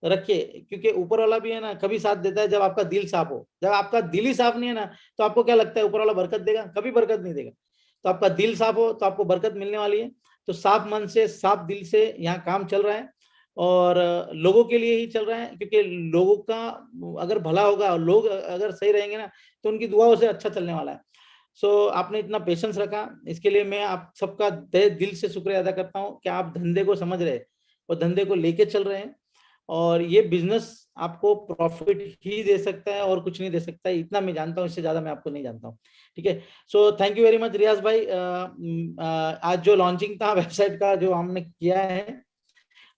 रखिए, क्योंकि ऊपर वाला भी है ना कभी साथ देता है जब आपका दिल साफ हो। जब आपका दिल ही साफ नहीं है ना, तो आपको क्या लगता है ऊपर वाला बरकत देगा? कभी बरकत नहीं देगा। तो आपका दिल साफ हो तो आपको बरकत मिलने वाली है। तो साफ मन से, साफ दिल से यहाँ काम चल रहा है, और लोगों के लिए ही चल रहा है, क्योंकि लोगों का अगर भला होगा और लोग अगर सही रहेंगे ना, तो उनकी दुआओं से अच्छा चलने वाला है। सो आपने इतना पेशेंस रखा, इसके लिए मैं आप सबका तहे दिल से शुक्रिया अदा करता हूँ कि आप धंधे को समझ रहे हैं और धंधे को लेके चल रहे हैं, और ये बिजनेस आपको प्रॉफिट ही दे सकता है और कुछ नहीं दे सकता है, इतना मैं जानता हूँ, इससे ज्यादा मैं आपको नहीं जानता हूँ। ठीक है, so thank you very much Riyaz भाई। आज जो लॉन्चिंग था वेबसाइट का जो हमने किया है,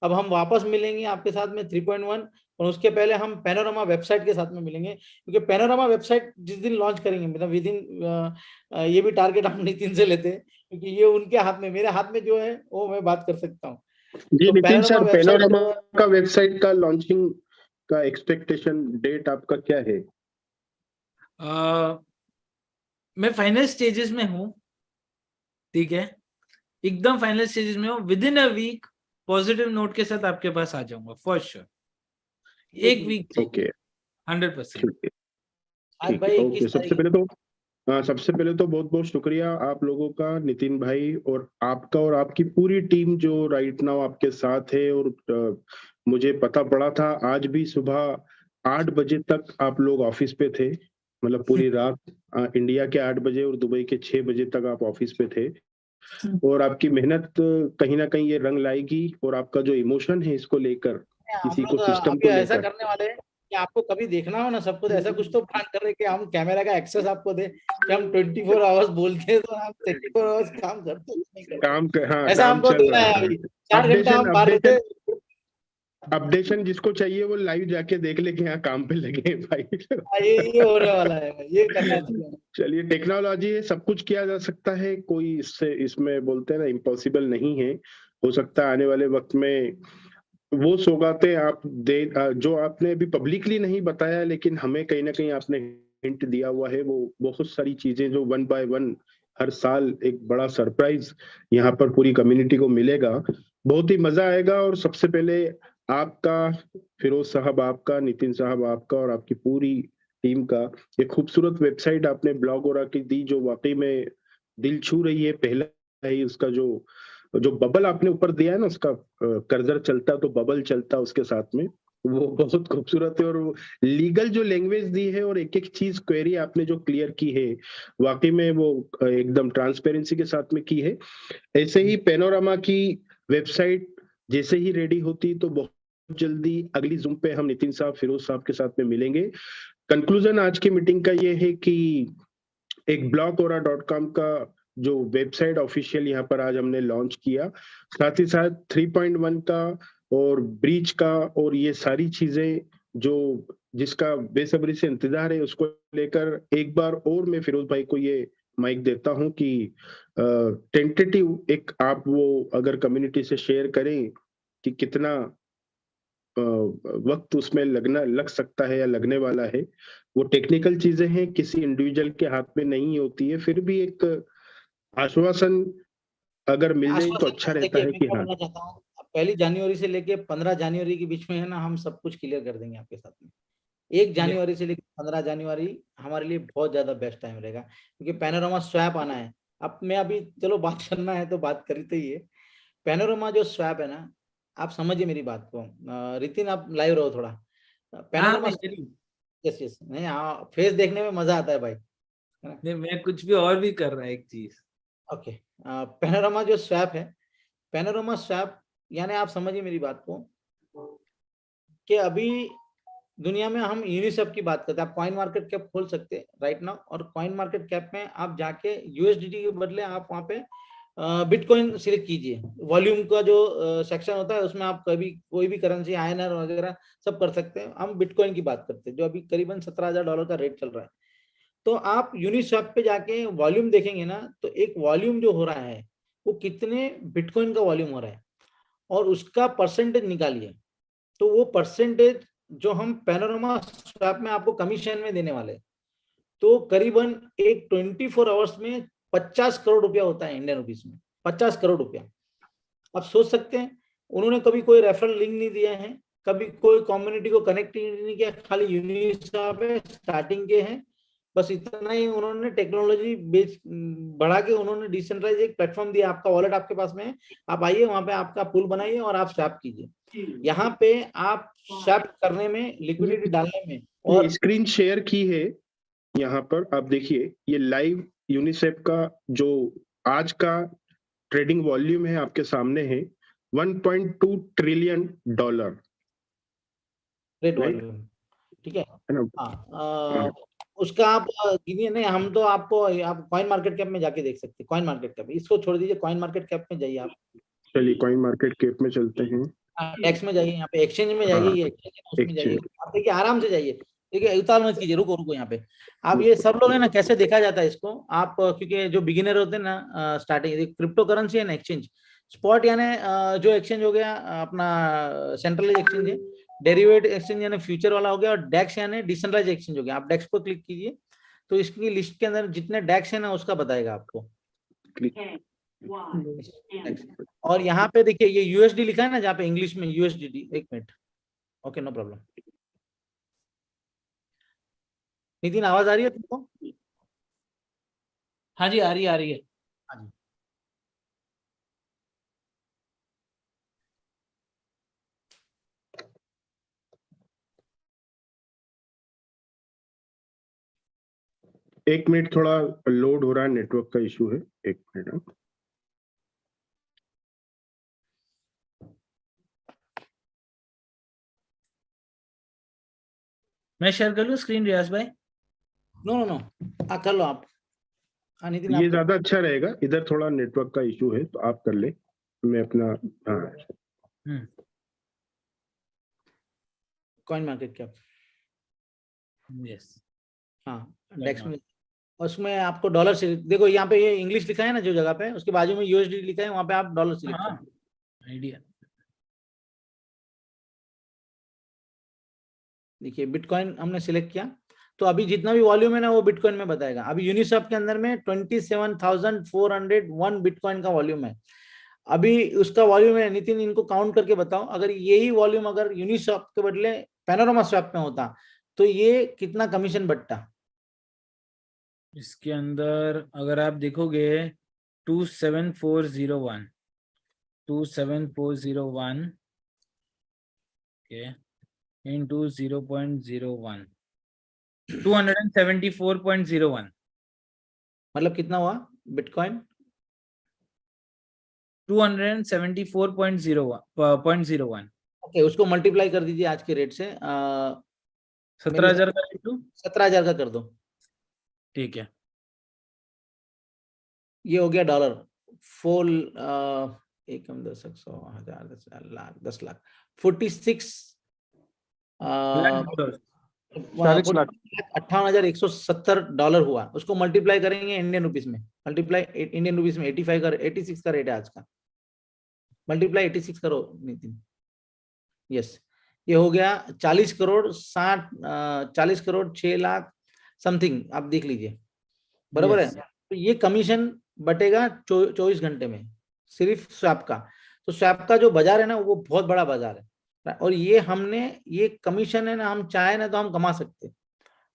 अब हम वापस मिलेंगे आपके साथ में 3.1, और उसके पहले हम पैनोरामा वेबसाइट के साथ में मिलेंगे, क्योंकि पैनोरामा वेबसाइट जिस दिन लॉन्च करेंगे, मतलब विद इन, ये भी टारगेट हम नितिन से लेते हैं, क्योंकि ये उनके हाथ में, मेरे हाथ में जो है वो मैं बात कर सकता हूँ। जी तो नितिन सर, पैनोरामा वेबसाइट का वेबसाइट का लॉन्चिंग का एक्सपेक्टेशन डेट आपका क्या है? मैं फाइनल स्टेजेस में हूँ, ठीक है, एकदम फाइनल स्टेजेस में हूँ। Within a week positive note के साथ आपके पास आ जाऊंगा फॉर श्योर। एक वीक ओके, 100%। ठीक है, ओके। सबसे पहले तो बहुत बहुत शुक्रिया आप लोगों का, नितिन भाई, और आपका और आपकी पूरी टीम जो राइट नाउ आपके साथ है। और मुझे पता पड़ा था आज भी सुबह 8 बजे तक आप लोग ऑफिस पे थे, मतलब पूरी रात इंडिया के 8 बजे और दुबई के 6 बजे तक आप ऑफिस पे थे। और आपकी मेहनत कहीं ना कहीं ये रंग लाएगी, और आपका जो इमोशन है इसको लेकर, हम किसी को लोग सिस्टम अभी को ऐसा लेकर, करने वाले हैं, कि आपको कभी देखना हो ना सबको, तो ऐसा कुछ तो प्लान कर रहे कि हम कैमरा का एक्सेस आपको दे कि हम 24 आवर्स बोलते हैं तो हम 24 आवर्स काम करते हैं, नहीं करते। हाँ ऐसा काम हमको चल देना रहा है है। अभी, 4 घंटा हम बाहर अपडेशन रहते। अपडेशन जिसको चाहिए वो लाइव जाके देख ले कि हाँ काम पे लगे हैं भाई। ये होने वाला है भाई, ये करना चाहिए। चलिए, टेक्नोलॉजी है, सब कुछ किया जा सकता है, कोई इससे इसमें बोलते हैं ना इम्पॉसिबल नहीं है। हो सकता है आने वाले वक्त में वो सौगातें आप दे जो आपने अभी पब्लिकली नहीं बताया, लेकिन हमें कहीं ना कहीं आपने हिंट दिया हुआ है, वो बहुत सारी चीजें जो 1 बाय 1 हर साल एक बड़ा सरप्राइज यहाँ पर पूरी कम्युनिटी को मिलेगा। बहुत ही मजा आएगा। और सबसे पहले आपका, फिरोज साहब आपका, नितिन साहब आपका और आपकी पूरी टीम का ये खूबसूरत वेबसाइट आपने ब्लॉगोरा की दी, जो वाकई में दिल छू रही है। पहला ही उसका जो जो बबल आपने ऊपर दिया है ना, उसका कर्सर चलता तो बबल चलता उसके साथ में, वो बहुत खूबसूरत है। और लीगल जो लैंग्वेज दी है और एक एक चीज क्वेरी आपने जो क्लियर की है, वाकई में वो एकदम ट्रांसपेरेंसी के साथ में की है। ऐसे ही पैनोरामा की वेबसाइट जैसे ही रेडी होती तो बहुत जल्दी अगली जूम पे हम नितिन साहब, फिरोज साहब के साथ में मिलेंगे। कंक्लूजन आज की मीटिंग का ये है कि एक blogora.com का जो वेबसाइट ऑफिशियल यहाँ पर आज हमने लॉन्च किया, साथ ही साथ 3.1 का और ब्रीच का और ये सारी चीजें जो जिसका बेसब्री से इंतजार है, उसको लेकर एक बार और मैं फिरोज भाई को ये माइक देता हूं कि टेंटेटिव एक आप वो अगर कम्युनिटी से शेयर करें कि कितना वक्त उसमें लग सकता है या लगने वाला है। वो टेक्निकल चीजें हैं, किसी इंडिविजुअल के हाथ में नहीं होती है, फिर भी एक आश्वासन अगर मिल जाए तो अच्छा आश्वासन रहता देखिए, है मैं कि क्या हाँ। बोलना चाहता हूँ, 1 जनवरी से लेके 15 जनवरी के बीच में है ना, हम सब कुछ क्लियर कर देंगे आपके साथ में। 1 जनवरी से लेकर 15 जनवरी हमारे लिए बहुत ज्यादा बेस्ट टाइम रहेगा, क्योंकि पैनोरामा स्वैप आना है। अब मैं अभी चलो बात करना है तो बात करते ही है। पैनोरामा जो स्वैप है ना, आप समझिए मेरी बात को। रितिन आप लाइव रहो थोड़ा। हाँ पैनोरामा, मैं करी। यस यस, नहीं हाँ, फेस देखने में मजा आता है भाई, है ना। नहीं मैं कुछ भी और भी कर रहा है एक चीज। ओके, पैनोरामा जो स्वैप है, पैनोरामा स्वैप यानी आप समझिए मेरी बात को कि अभी दुनिया में हम यूनिस्वैप की बात करते हैं। आप कॉइन मार्केट कैप खोल सकते हैं राइट नाउ, और कॉइन मार्केट कैप में आप जाके यूएसडीटी के बदले आप वहाँ पे बिटकॉइन सिलेक्ट कीजिए। वॉल्यूम का जो सेक्शन होता है उसमें आप कभी कोई भी करेंसी आईएनआर वगैरह सब कर सकते हैं। हम बिटकॉइन की बात करते हैं जो अभी करीबन $17,000 का रेट चल रहा है। तो आप यूनिस्वैप पे जाके वॉल्यूम देखेंगे ना, तो एक वॉल्यूम जो हो रहा है वो कितने बिटकॉइन का वॉल्यूम हो रहा है और उसका परसेंटेज निकालिए। तो वो परसेंटेज जो हम पैनोरामा स्वैप में आपको कमीशन में देने वाले, तो करीबन एक 24 आवर्स में 50 करोड़ रुपया होता है इंडियन रुपीस में, 50 करोड़ रुपया। आप सोच सकते हैं, उन्होंने कभी कोई रेफरल लिंक नहीं दिया है, कभी कोई कम्युनिटी को कनेक्ट नहीं किया, खाली यूनिस्वैप है, स्टार्टिंग के हैं, बस इतना ही उन्होंने टेक्नोलॉजी बेच बढ़ा के उन्होंने डिसेंट्रलाइज एक प्लेटफॉर्म दिया। आपका वॉलेट आपके पास में है, आप आइए वहां पे आपका पूल बनाइए और आप स्वैप कीजिए। यहाँ पे आप स्वैप करने में, लिक्विडिटी डालने में, और स्क्रीन शेयर की है यहाँ पर, आप देखिए ये लाइव यूनिसेफ का जो आज का ट्रेडिंग वॉल्यूम है आपके सामने है, $1.2 ट्रिलियन, रेट राइट, वॉल्यूम, ठीक है। है ना। हाँ, हाँ, उसका आप गिनिए नहीं, हम तो आपको, आप कॉइन मार्केट कैप में जाके देख सकते हैं। कॉइन मार्केट कैप इसको छोड़ दीजिए, कॉइन मार्केट कैप में जाइए आप। चलिए कॉइन मार्केट कैप में चलते हैं। टैक्स में जाइए, यहाँ पे एक्सचेंज में जाइए, हाँ, ये एक्सचेंज है उसमें जाइए, एक्सचेंज, आप देखिए आराम से जाइए। देखिए उतार मत कीजिए, रुको रुको यहाँ पे। आप ये सब लोग है ना, कैसे देखा जाता है इसको, आप क्योंकि जो बिगिनर होते हैं ना, starting crypto currency and exchange, spot यानी जो एक्सचेंज हो गया अपना सेंट्रलाइज एक्सचेंज है, डेरिवेटिव एक्सचेंज यानी फ्यूचर वाला हो गया, और डेक्स यानी डिसेंट्रलाइज एक्सचेंज हो गया। आप डेक्स पर क्लिक कीजिए तो इसकी लिस्ट के अंदर जितने डेक्स है ना उसका बताएगा आपको। और यहाँ पे देखिए ये यूएसडी लिखा है ना, जहाँ पे इंग्लिश में यूएसडी, एक minute, okay no problem. Nitin आवाज आ रही है तुमको? हाँ जी आ रही है, आ रही है। हाँ जी। एक मिनट, थोड़ा लोड हो रहा है, नेटवर्क का इशू है, एक मिनट। मैं शेयर कर लूं स्क्रीन रियाज भाई? नो नो नो, कर लो आप। नितिन ये आप ज्यादा अच्छा रहेगा, इधर थोड़ा नेटवर्क का इशू है, तो आप कर ले, मैं अपना। हाँ कॉइन मार्केट कैप, यस हाँ डेक्स में, उसमें आपको डॉलर से देखो, यहाँ पे ये इंग्लिश लिखा है ना जो जगह पे, उसके बाजू में यूएसडी लिखा है, वहां पे आप डॉलर सिलेक्ट हाँ करो। आइडिया। देखिए बिटकॉइन हमने सिलेक्ट किया, तो अभी जितना भी वॉल्यूम है ना वो बिटकॉइन में बताएगा। अभी यूनिस्वैप के अंदर में 27,401 बिटकॉइन का वॉल्यूम है। अभी उसका वॉल्यूम है, नितिन इनको काउंट करके बताओ, अगर यही वॉल्यूम अगर यूनिस्वैप के बदले पैनोरामा स्वैप में होता तो ये कितना कमीशन बटता? इसके अंदर अगर आप देखोगे 27401 okay into 0.01 274.01 मतलब कितना हुआ बिटकॉइन? 274.01 ओके, उसको मल्टीप्लाई कर दीजिए आज के रेट से, 17,000 का इंटू 17,000 का कर दो। ठीक है, ये हो गया डॉलर। फुल एकम 10 100 1000 10 लाख 10 लाख 46 40 लाख। $58,170 हुआ। उसको मल्टीप्लाई करेंगे इंडियन रुपीस में, मल्टीप्लाई इंडियन रुपीस में 85 का 86 का रेट है आज का, मल्टीप्लाई 86 करो नितिन। यस, ये हो गया 40 करोड़ 6 लाख समथिंग, आप देख लीजिए, बराबर है। तो ये कमीशन बटेगा 24 घंटे में सिर्फ स्वैप का। तो स्वैप का जो बाजार है ना वो बहुत बड़ा बाजार है, और ये हमने ये कमीशन है ना, हम चाहे ना तो हम कमा सकते,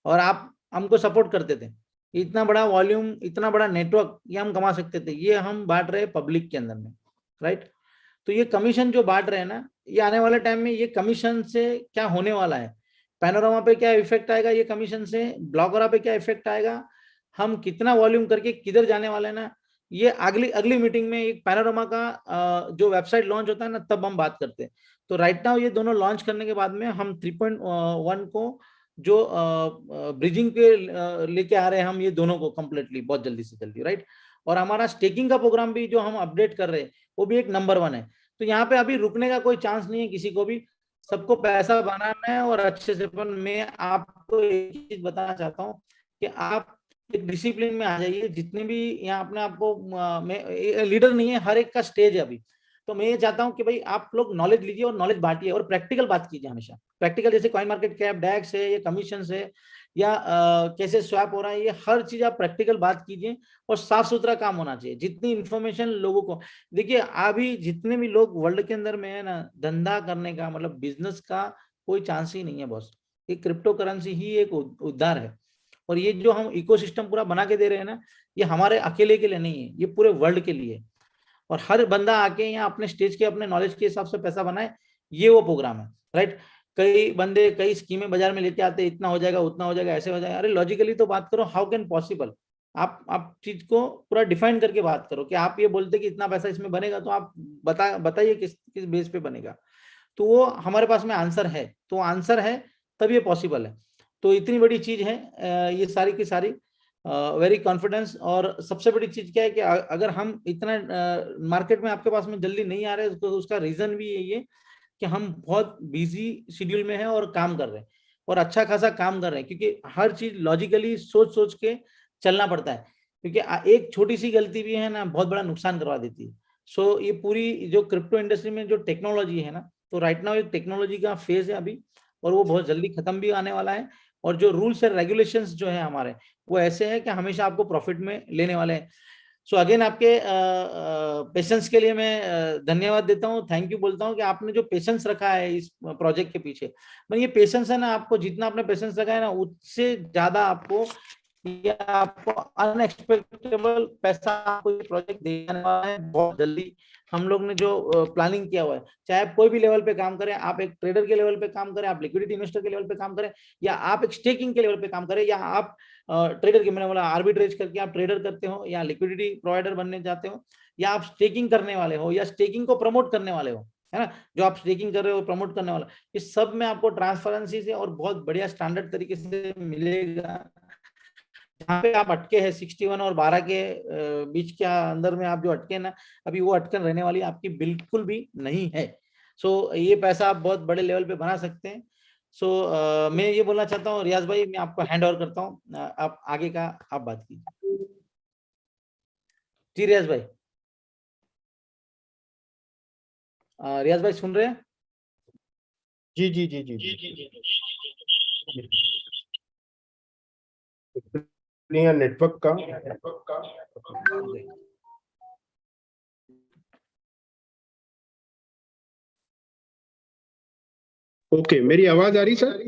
और आप हमको सपोर्ट करते थे, इतना बड़ा वॉल्यूम इतना बड़ा नेटवर्क, ये हम कमा सकते थे। ये हम बांट रहे पब्लिक के अंदर में, राइट। तो ये कमीशन जो बांट रहे हैं ना, ये आने वाले टाइम में ये कमीशन से क्या होने वाला है, पैनोरामा पे क्या इफेक्ट आएगा, ये कमीशन से ब्लॉकरा पे क्या इफेक्ट आएगा, हम कितना वॉल्यूम करके किधर जाने वाले हैं ना, ये अगली अगली मीटिंग में एक पैनोरामा का जो वेबसाइट लॉन्च होता है ना तब हम बात करते हैं। तो राइट नाउ ये दोनों लॉन्च करने के बाद में हम 3.1 को जो ब्रिजिंग पे लेके आ रहे हैं हम, ये दोनों को कंप्लीटली बहुत जल्दी से जल्दी, राइट। और हमारा स्टेकिंग का प्रोग्राम भी जो हम अपडेट कर रहे हैं वो भी एक नंबर 1 है। तो यहाँ पे अभी रुकने का कोई चांस नहीं है किसी को भी, सबको पैसा बनाना है और अच्छे से। पर मैं आपको एक चीज बताना चाहता हूँ कि आप एक डिसिप्लिन में आ जाइए, जितने भी यहाँ अपने आपको, मैं लीडर नहीं है, हर एक का स्टेज है अभी। तो मैं ये चाहता हूँ कि भाई आप लोग नॉलेज लीजिए और नॉलेज बांटिए और प्रैक्टिकल बात कीजिए हमेशा। प्रैक्टिकल जैसे कॉइन मार्केट कैप, डेक्स है, ये कमीशन है, या कैसे स्वैप हो रहा है, ये हर चीज आप प्रैक्टिकल बात कीजिए, और साफ सुथरा काम होना चाहिए। जितनी इंफॉर्मेशन लोगों को, देखिए अभी जितने भी लोग वर्ल्ड के अंदर में है ना, धंधा करने का मतलब बिजनेस का कोई चांस ही नहीं है बॉस। ये क्रिप्टो करेंसी ही एक उद्धार है, और ये जो हम इकोसिस्टम पूरा बना के दे रहे हैं ना, ये हमारे अकेले के लिए नहीं है, ये पूरे वर्ल्ड के लिए। और हर बंदा आके यहाँ अपने स्टेज के अपने नॉलेज के हिसाब से पैसा बनाए, ये वो प्रोग्राम है, राइट। कई बंदे कई स्कीमें बाजार में लेके आते हैं, इतना हो जाएगा उतना हो जाएगा ऐसे हो जाएगा। अरे लॉजिकली तो बात करो, हाउ कैन पॉसिबल। आप चीज को पूरा डिफाइन करके बात करो कि आप ये बोलते कि इतना पैसा इसमें बनेगा, तो आप बताइए किस किस बेस पे बनेगा। तो वो हमारे पास में आंसर है, तो आंसर है तब ये पॉसिबल है। तो इतनी बड़ी चीज है ये सारी की सारी, वेरी कॉन्फिडेंस। और सबसे बड़ी चीज क्या है कि अगर हम इतना मार्केट में आपके पास में जल्दी नहीं आ रहे, तो उसका रीजन भी यही है कि हम बहुत बिजी शेड्यूल में हैं और काम कर रहे हैं, और अच्छा खासा काम कर रहे हैं, क्योंकि हर चीज लॉजिकली सोच सोच के चलना पड़ता है, क्योंकि एक छोटी सी गलती भी है ना बहुत बड़ा नुकसान करवा देती है। सो ये पूरी जो क्रिप्टो इंडस्ट्री में जो टेक्नोलॉजी है ना, तो राइट नाउ एक टेक्नोलॉजी का फेज है अभी, और वो बहुत जल्दी खत्म भी आने वाला है। और जो रूल्स एंड रेगुलेशंस जो है हमारे, वो ऐसे हैं कि हमेशा आपको प्रॉफिट में लेने वाले हैं। सो अगेन आपके पेशेंस के लिए मैं धन्यवाद देता हूँ, थैंक यू बोलता हूँ कि आपने जो पेशेंस रखा है इस प्रोजेक्ट के पीछे। मैं ये पेशेंस है ना, आपको जितना आपने पेशेंस रखा है ना, उससे ज्यादा आपको या आपको अनएक्सपेक्टेबल पैसा आपको ये प्रोजेक्ट देने वाला है बहुत जल्दी। हम लोग ने जो प्लानिंग किया हुआ है, चाहे आप कोई भी लेवल पे काम करें, आप एक ट्रेडर के लेवल पे काम करें, आप लिक्विडिटी इन्वेस्टर के लेवल पे काम करें, या आप एक स्टेकिंग के लेवल पे काम करें, या आप ट्रेडर के, मैंने बोला आर्बिट्रेज करके आप ट्रेडर करते हो, या लिक्विडिटी प्रोवाइडर बनने जाते हो, या आप स्टेकिंग करने वाले हो, या स्टेकिंग को प्रमोट करने वाले हो, है ना, जो आप स्टेकिंग कर रहे हो प्रमोट करने वाला, इस सब में आपको ट्रांसपेरेंसी से और बहुत बढ़िया स्टैंडर्ड तरीके से मिलेगा। जहाँ पे आप अटके हैं 61 और 12 के बीच के अंदर में आप जो अटके ना, अभी वो अटकन रहने वाली आपकी बिल्कुल भी नहीं है। सो ये पैसा आप बहुत बड़े लेवल पे बना सकते हैं। सो मैं ये बोलना चाहता हूँ रियाज भाई, मैं आपको हैंड ओवर करता हूँ, आप आगे का आप बात कीजिए। जी रियाज भाई, रियाज भाई सुन रहे हैं? जी जी जी जी जी नेटवर्क का ओके, मेरी आवाज आ रही सर?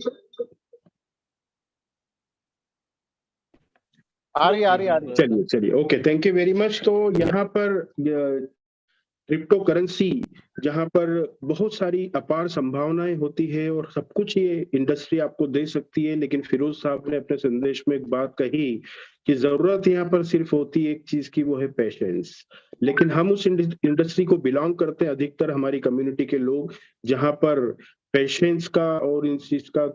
आ रही आ रही आ रही। चलिए चलिए, okay, thank you very much. तो यहाँ पर क्रिप्टो करेंसी, जहां पर बहुत सारी अपार संभावनाएं होती है और सब कुछ ये इंडस्ट्री आपको दे सकती है, लेकिन फिरोज साहब ने अपने संदेश में एक बात कही कि जरूरत यहाँ पर सिर्फ होती है एक चीज की, वो है पेशेंस। लेकिन हम उस इंडस्ट्री को बिलोंग करते हैं, अधिकतर हमारी कम्युनिटी के लोग, जहां पर पेशेंस का और इन चीज का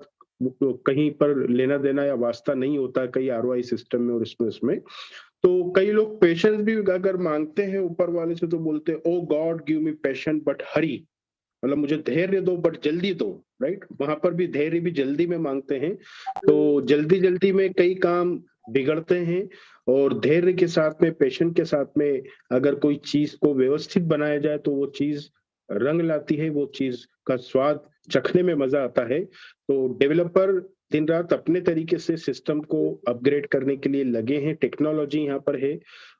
कहीं पर लेना देना या वास्ता नहीं होता कई आरओआई सिस्टम में और इसमें। तो कई लोग पेशेंस भी अगर मांगते हैं ऊपर वाले से, तो बोलते हैं oh God give me patience but hurry, मतलब मुझे धैर्य दो बट जल्दी दो, राइट? वहां पर भी धैर्य भी जल्दी में मांगते हैं, तो जल्दी जल्दी में कई काम बिगड़ते हैं। और धैर्य के साथ में, पेशेंस के साथ में अगर कोई चीज को व्यवस्थित बनाया जाए तो वो चीज रंग लाती है, वो चीज का स्वाद चखने में मजा आता है। तो डेवलपर दिन रात अपने तरीके से सिस्टम को अपग्रेड करने के लिए लगे हैं, टेक्नोलॉजी यहाँ पर है,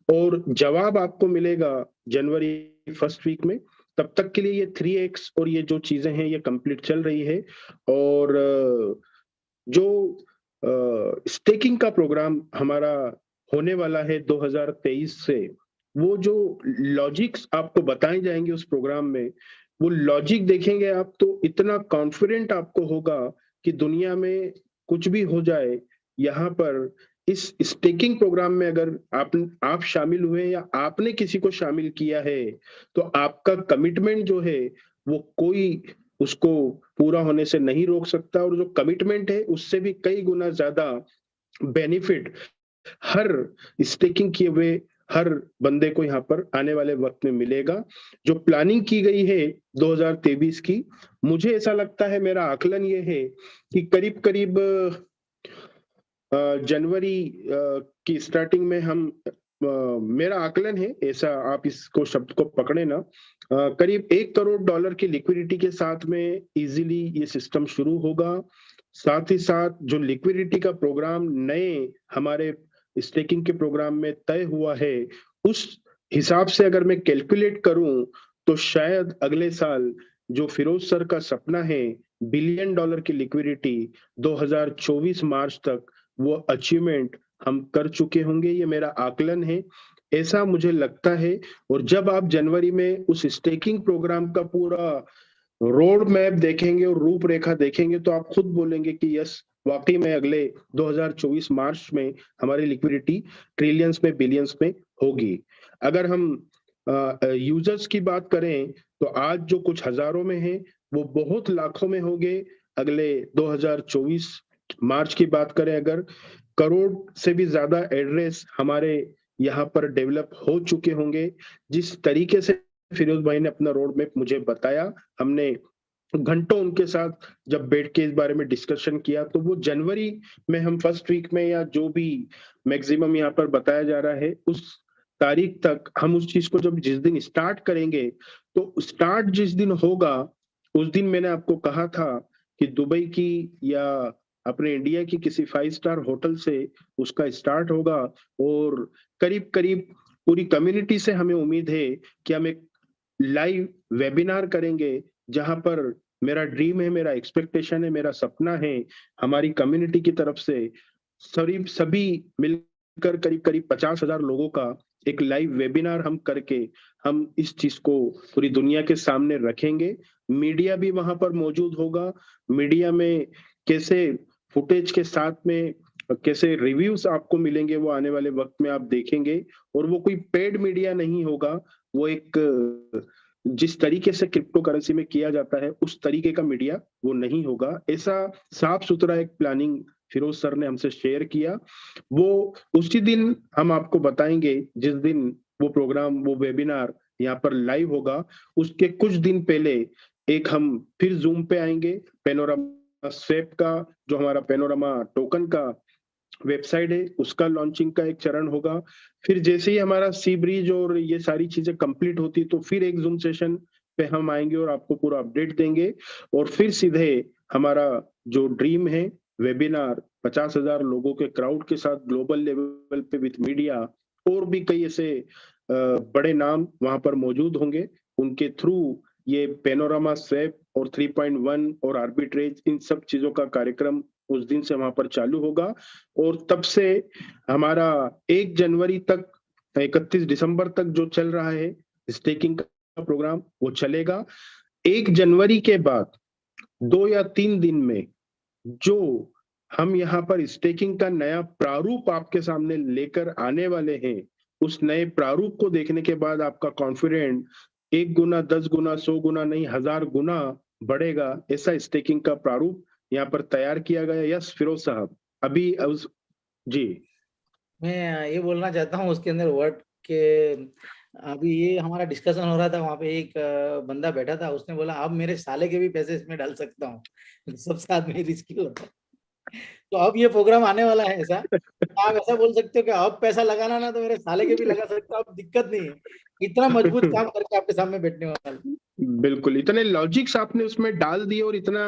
और जवाब आपको मिलेगा जनवरी फर्स्ट वीक में। तब तक के लिए ये 3x और ये जो चीजें हैं ये कंप्लीट चल रही है। और जो स्टेकिंग का प्रोग्राम हमारा होने वाला है 2023 से, वो जो लॉजिक्स आपको बताए जाएंगे उस प्रोग्राम में, वो लॉजिक देखेंगे आप तो इतना कॉन्फिडेंट आपको होगा कि दुनिया में कुछ भी हो जाए, यहाँ पर इस स्टेकिंग प्रोग्राम में अगर आप शामिल हुए या आपने किसी को शामिल किया है, तो आपका कमिटमेंट जो है वो कोई उसको पूरा होने से नहीं रोक सकता। और जो कमिटमेंट है उससे भी कई गुना ज्यादा बेनिफिट हर स्टेकिंग किए हुए हर बंदे को यहाँ पर आने वाले वक्त में मिलेगा। जो प्लानिंग की गई है 2023 की, मुझे ऐसा लगता है, मेरा आकलन ये है कि करीब करीब जनवरी की स्टार्टिंग में हम, मेरा आकलन है ऐसा, आप इसको शब्द को पकड़े ना, करीब $1 करोड़ की लिक्विडिटी के साथ में इजीली ये सिस्टम शुरू होगा। साथ ही साथ जो लिक्विडिटी का प्रोग्राम नए हमारे स्टेकिंग के प्रोग्राम में तय हुआ है, उस हिसाब से अगर मैं कैलकुलेट करूं तो शायद अगले साल जो फिरोज सर का सपना है $1 बिलियन की लिक्विडिटी 2024 मार्च तक, वो अचीवमेंट हम कर चुके होंगे। ये मेरा आकलन है, ऐसा मुझे लगता है। और जब आप जनवरी में उस स्टेकिंग प्रोग्राम का पूरा रोड मैप देखेंगे और रूपरेखा देखेंगे तो आप खुद बोलेंगे कि यस, वाकई में अगले 2024 मार्च में हमारी लिक्विडिटी ट्रिलियंस में, बिलियंस में होगी। अगर हम यूजर्स की बात करें तो आज जो कुछ हजारों में है वो बहुत लाखों में होंगे अगले 2024 मार्च की बात करें अगर। करोड़ से भी ज्यादा एड्रेस हमारे यहाँ पर डेवलप हो चुके होंगे। जिस तरीके से फिरोज भाई ने अपना रोड मैप मुझे बताया, हमने घंटों उनके साथ जब बैठ के इस बारे में डिस्कशन किया, तो वो जनवरी में हम फर्स्ट वीक में या जो भी मैक्सिमम यहाँ पर बताया जा रहा है उस तारीख तक हम उस चीज को जब जिस दिन स्टार्ट करेंगे, तो स्टार्ट जिस दिन होगा उस दिन मैंने आपको कहा था कि दुबई की या अपने इंडिया की किसी 5 स्टार होटल से उसका स्टार्ट होगा। और करीब करीब पूरी कम्युनिटी से हमें उम्मीद है कि हम एक लाइव वेबिनार करेंगे, जहां पर मेरा ड्रीम है, मेरा एक्सपेक्टेशन है, मेरा सपना है, हमारी कम्युनिटी की तरफ से सभी मिलकर करीब करीब 50,000 लोगों का एक लाइव वेबिनार हम करके हम इस चीज को पूरी दुनिया के सामने रखेंगे। मीडिया भी वहां पर मौजूद होगा। मीडिया में कैसे फुटेज के साथ में कैसे रिव्यूज आपको मिलेंगे वो आने वाले वक्त में आप देखेंगे। और वो कोई पेड मीडिया नहीं होगा, वो एक जिस तरीके से क्रिप्टो करेंसी में किया जाता है उस तरीके का मीडिया वो नहीं होगा। ऐसा साफ सुथरा एक प्लानिंग फिरोज सर ने हमसे शेयर किया। वो उसी दिन हम आपको बताएंगे जिस दिन वो प्रोग्राम, वो वेबिनार यहाँ पर लाइव होगा, उसके कुछ दिन पहले एक हम फिर जूम पे आएंगे। पेनोरामा स्वैप का जो हमारा पेनोरामा टोकन का वेबसाइट है उसका लॉन्चिंग का एक चरण होगा। फिर जैसे ही हमारा सी ब्रिज और ये सारी चीजें कंप्लीट होती तो फिर एक जूम सेशन पे हम आएंगे और आपको पूरा अपडेट देंगे। और फिर सीधे हमारा जो ड्रीम है वेबिनार 50,000 लोगों के क्राउड के साथ ग्लोबल लेवल पे विथ मीडिया, और भी कई ऐसे बड़े नाम वहां पर मौजूद होंगे, उनके थ्रू ये पेनोरामा स्वैप और 3.1 और आर्बिट्रेज, इन सब चीजों का कार्यक्रम उस दिन से वहां पर चालू होगा। और तब से हमारा 1 जनवरी तक 31 दिसंबर तक जो चल रहा है स्टेकिंग का प्रोग्राम वो चलेगा। 1 जनवरी के बाद 2 या 3 दिन में जो हम यहाँ पर स्टेकिंग का नया प्रारूप आपके सामने लेकर आने वाले हैं, उस नए प्रारूप को देखने के बाद आपका कॉन्फिडेंट 1 गुना, 10 गुना, 100 गुना नहीं, 1000 गुना बढ़ेगा। ऐसा स्टेकिंग का प्रारूप यहाँ पर तैयार किया गया। यस फिरोज साहब, अभी उस जी मैं ये बोलना चाहता हूँ उसके अंदर वर्ड के, अभी ये हमारा डिस्कशन हो रहा था, वहाँ पे एक बंदा बैठा था, उसने बोला अब मेरे साले के भी पैसे इसमें डाल सकता हूँ, सबसे आदमी रिस्की होता है। तो अब ये प्रोग्राम आने वाला है ऐसा, आप ऐसा बोल सकते हो कि अब पैसा लगाना ना तो मेरे साले के भी लगा सकते हो, अब दिक्कत नहीं है, इतना मजबूत काम करके आपके सामने बैठने वाला। बिल्कुल, इतने लॉजिक्स आपने उसमें डाल दिए और इतना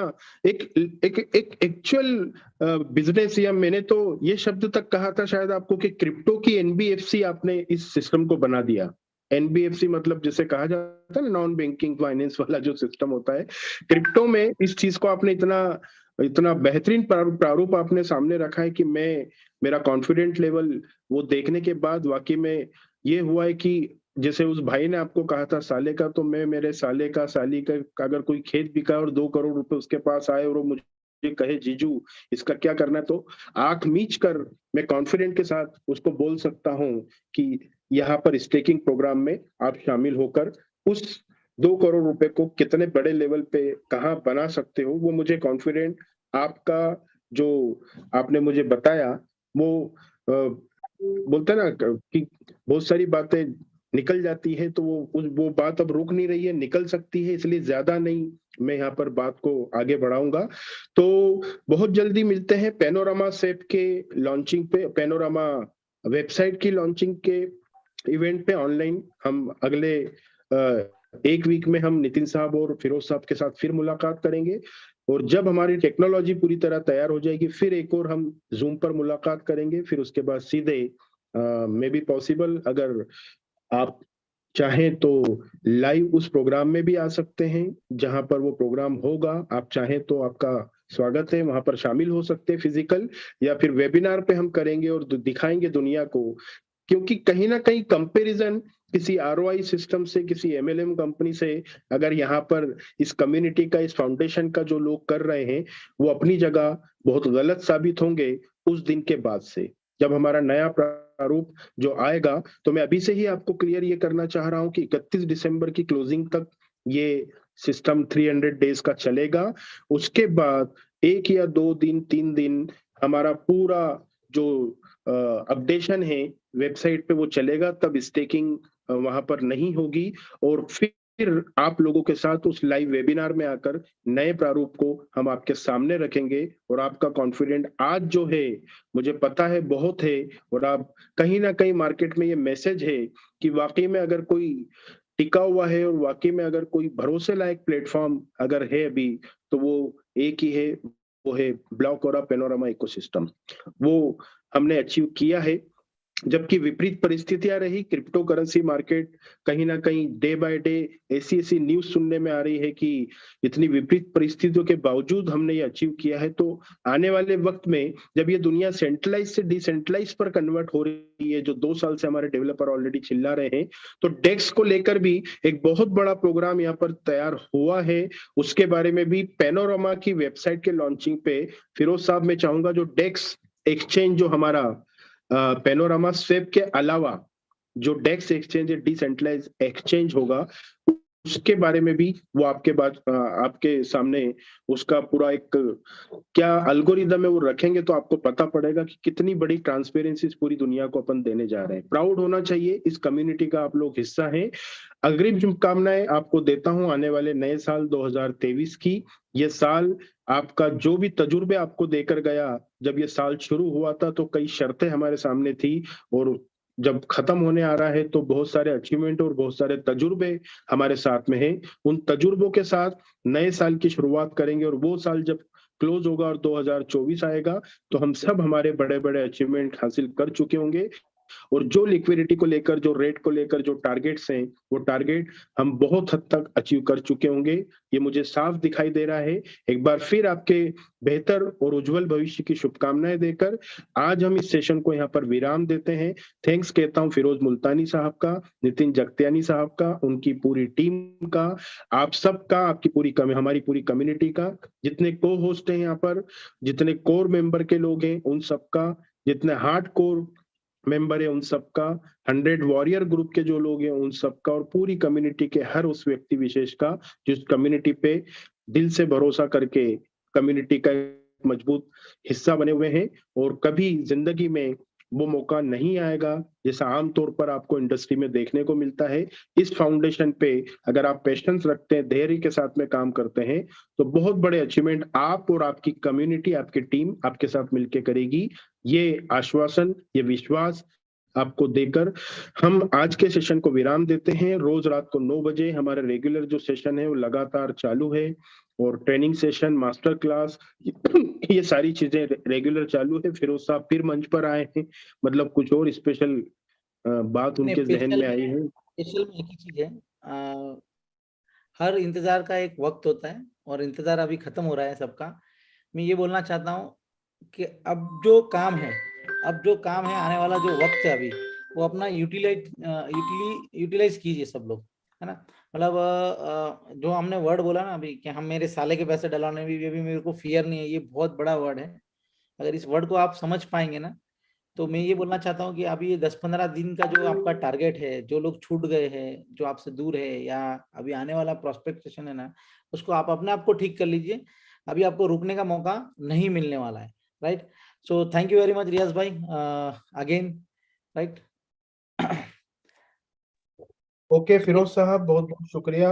एक एक एक एक्चुअल बिजनेस, या मैंने तो ये शब्द तक कहा था शायद आपको कि क्रिप्टो की एनबीएफसी आपने इस सिस्टम को बना दिया। एनबीएफसी मतलब जिसे कहा जाता है ना, नॉन बैंकिंग फाइनेंस वाला जो सिस्टम होता है, क्रिप्टो में इस चीज को आपने इतना इतना बेहतरीन प्रारूप आपने सामने रखा है कि मेरा कॉन्फिडेंट लेवल वो देखने के बाद वाकई में ये हुआ है कि जैसे उस भाई ने आपको कहा था साले का, तो मैं मेरे साले का, साली का अगर कोई खेत बिका और 2 करोड़ रुपए उसके पास आए और वो मुझे कहे जीजू इसका क्या करना है, तो आंख मीच कर मैं कॉन्फिडेंट के साथ उसको बोल सकता हूँ कि यहाँ पर स्टेकिंग प्रोग्राम में आप शामिल होकर उस 2 करोड़ रुपए को कितने बड़े लेवल पे कहाँ बना सकते हो, वो मुझे कॉन्फिडेंट आपका जो आपने मुझे बताया वो बोलते ना कि बहुत सारी बातें निकल जाती है, तो वो बात अब रुक नहीं रही है, निकल सकती है, इसलिए ज्यादा नहीं मैं यहाँ पर बात को आगे बढ़ाऊंगा। तो बहुत जल्दी मिलते हैं पेनोरामा सेप के लॉन्चिंग पे, पेनोरामा वेबसाइट की लॉन्चिंग के इवेंट पे ऑनलाइन। हम अगले 1 वीक में हम नितिन साहब और फिरोज साहब के साथ फिर मुलाकात करेंगे, और जब हमारी टेक्नोलॉजी पूरी तरह तैयार हो जाएगी फिर एक और हम जूम पर मुलाकात करेंगे। फिर उसके बाद सीधे मे बी पॉसिबल अगर आप चाहें तो लाइव उस प्रोग्राम में भी आ सकते हैं जहां पर वो प्रोग्राम होगा। आप चाहें तो आपका स्वागत है, वहां पर शामिल हो सकते हैं फिजिकल, या फिर वेबिनार पे हम करेंगे और दिखाएंगे दुनिया को। क्योंकि कहीं ना कहीं कंपैरिजन किसी आरओआई सिस्टम से, किसी एमएलएम कंपनी से, अगर यहाँ पर इस कम्युनिटी का, इस फाउंडेशन का जो लोग कर रहे हैं वो अपनी जगह बहुत गलत साबित होंगे उस दिन के बाद से, जब हमारा नया प्रारूप जो आएगा। तो मैं अभी से ही आपको क्लियर ये करना चाह रहा हूं कि 31 दिसंबर की क्लोजिंग तक ये सिस्टम 300 डेज का चलेगा। उसके बाद 1 या 2 दिन, 3 दिन हमारा पूरा जो अपडेशन है वेबसाइट पे वो चलेगा, तब स्टेकिंग वहां पर नहीं होगी। और फिर आप लोगों के साथ उस लाइव वेबिनार में आकर नए प्रारूप को हम आपके सामने रखेंगे। और आपका कॉन्फिडेंट आज जो है मुझे पता है बहुत है, और आप कहीं ना कहीं मार्केट में ये मैसेज है कि वाकई में अगर कोई टिका हुआ है और वाकई में अगर कोई भरोसे लायक प्लेटफॉर्म अगर है अभी, तो वो एक ही है, वो है ब्लॉकोरा पेनोरामा इकोसिस्टम। वो हमने अचीव किया है। जबकि विपरीत परिस्थितियां रही, क्रिप्टो करेंसी मार्केट कहीं ना कहीं डे बाय डे ऐसी ऐसी न्यूज सुनने में आ रही है कि इतनी विपरीत परिस्थितियों के बावजूद हमने ये अचीव किया है। तो आने वाले वक्त में जब ये दुनिया सेंट्रलाइज से डिसेंट्रलाइज पर कन्वर्ट हो रही है, जो 2 साल से हमारे डेवलपर ऑलरेडी चिल्ला रहे हैं, तो डेक्स को लेकर भी एक बहुत बड़ा प्रोग्राम यहाँ पर तैयार हुआ है। उसके बारे में भी पेनोरामा की वेबसाइट के लॉन्चिंग पे फिरोज साहब मैं चाहूंगा, जो डेक्स एक्सचेंज जो हमारा पेनोरामा स्वैप के अलावा जो डेक्स एक्सचेंज डिसेंट्रलाइज एक्सचेंज होगा, उसके बारे में भी वो आपके सामने उसका पूरा एक क्या अल्गोरिदम है वो रखेंगे, तो आपको पता पड़ेगा कि कितनी बड़ी ट्रांसपेरेंसी पूरी दुनिया को अपन देने जा रहे हैं। प्राउड होना चाहिए, इस कम्युनिटी का आप लोग हिस्सा हैं। अग्रिम शुभकामनाएं आपको देता हूं आने वाले नए साल 2023 की। ये साल आपका जो भी तजुर्बे आपको देकर गया, जब ये साल शुरू हुआ था तो कई शर्तें हमारे सामने थी, और जब खत्म होने आ रहा है तो बहुत सारे अचीवमेंट और बहुत सारे तजुर्बे हमारे साथ में हैं। उन तजुर्बों के साथ नए साल की शुरुआत करेंगे, और वो साल जब क्लोज होगा और 2024 आएगा तो हम सब हमारे बड़े बड़े अचीवमेंट हासिल कर चुके होंगे, और जो लिक्विडिटी को लेकर, जो रेट को लेकर जो टारगेट्स हैं, वो टारगेट हम बहुत हद तक अचीव कर चुके होंगे, ये मुझे साफ दिखाई दे रहा है। एक बार फिर आपके बेहतर और उज्जवल भविष्य की शुभकामनाएं देकर आज हम इस सेशन को यहाँ पर विराम देते हैं। थैंक्स कहता हूँ फिरोज मुल्तानी साहब का, नितिन जगत्यानी साहब का, उनकी पूरी टीम का, आप सबका, आपकी पूरी हमारी पूरी कम्युनिटी का, जितने को होस्ट हैं यहाँ पर, जितने कोर मेंबर के लोग हैं उन सबका, जितने हार्ड कोर मेंबर है उन सबका, 100 वॉरियर ग्रुप के जो लोग हैं उन सबका, और पूरी कम्युनिटी के हर उस व्यक्ति विशेष का जिस कम्युनिटी पे दिल से भरोसा करके कम्युनिटी का मजबूत हिस्सा बने हुए हैं। और कभी जिंदगी में वो मौका नहीं आएगा जैसा आमतौर पर आपको इंडस्ट्री में देखने को मिलता है। इस फाउंडेशन पे अगर आप पेशेंस रखते हैं, धैर्य के साथ में काम करते हैं, तो बहुत बड़े अचीवमेंट आप और आपकी कम्युनिटी, आपकी टीम आपके साथ मिलकर करेगी। ये आश्वासन, ये विश्वास आपको देकर हम आज के सेशन को विराम देते हैं। रोज रात को 9 बजे हमारा रेगुलर जो सेशन है वो लगातार चालू है, और ट्रेनिंग सेशन, मास्टर क्लास, ये सारी चीजें रेगुलर चालू है। फिरोज साहब फिर मंच पर आए हैं, मतलब कुछ और स्पेशल बात उनके जहन में आई है। स्पेशल में एक ही चीज है, हर इंतजार का एक वक्त होता है, और इंतजार अभी खत्म हो रहा है सबका। मैं ये बोलना चाहता हूँ कि अब जो काम है आने वाला जो वक्त है अभी, वो अपना यूटिलाइज कीजिए सब लोग, है ना। मतलब जो हमने वर्ड बोला ना अभी कि हम मेरे साले के पैसे डलाने में भी मेरे को फियर नहीं है, ये बहुत बड़ा वर्ड है। अगर इस वर्ड को आप समझ पाएंगे ना, तो मैं ये बोलना चाहता हूँ कि अभी ये 10-15 दिन का जो आपका टारगेट है, जो लोग छूट गए हैं, जो आपसे दूर है, या अभी आने वाला प्रोस्पेक्ट सेशन है ना, उसको आप अपने आप को ठीक कर लीजिए। अभी आपको रुकने का मौका नहीं मिलने वाला है, right. So thank you very much Riyaz भाई, अगेन, राइट। ओके फिरोज साहब, बहुत बहुत शुक्रिया।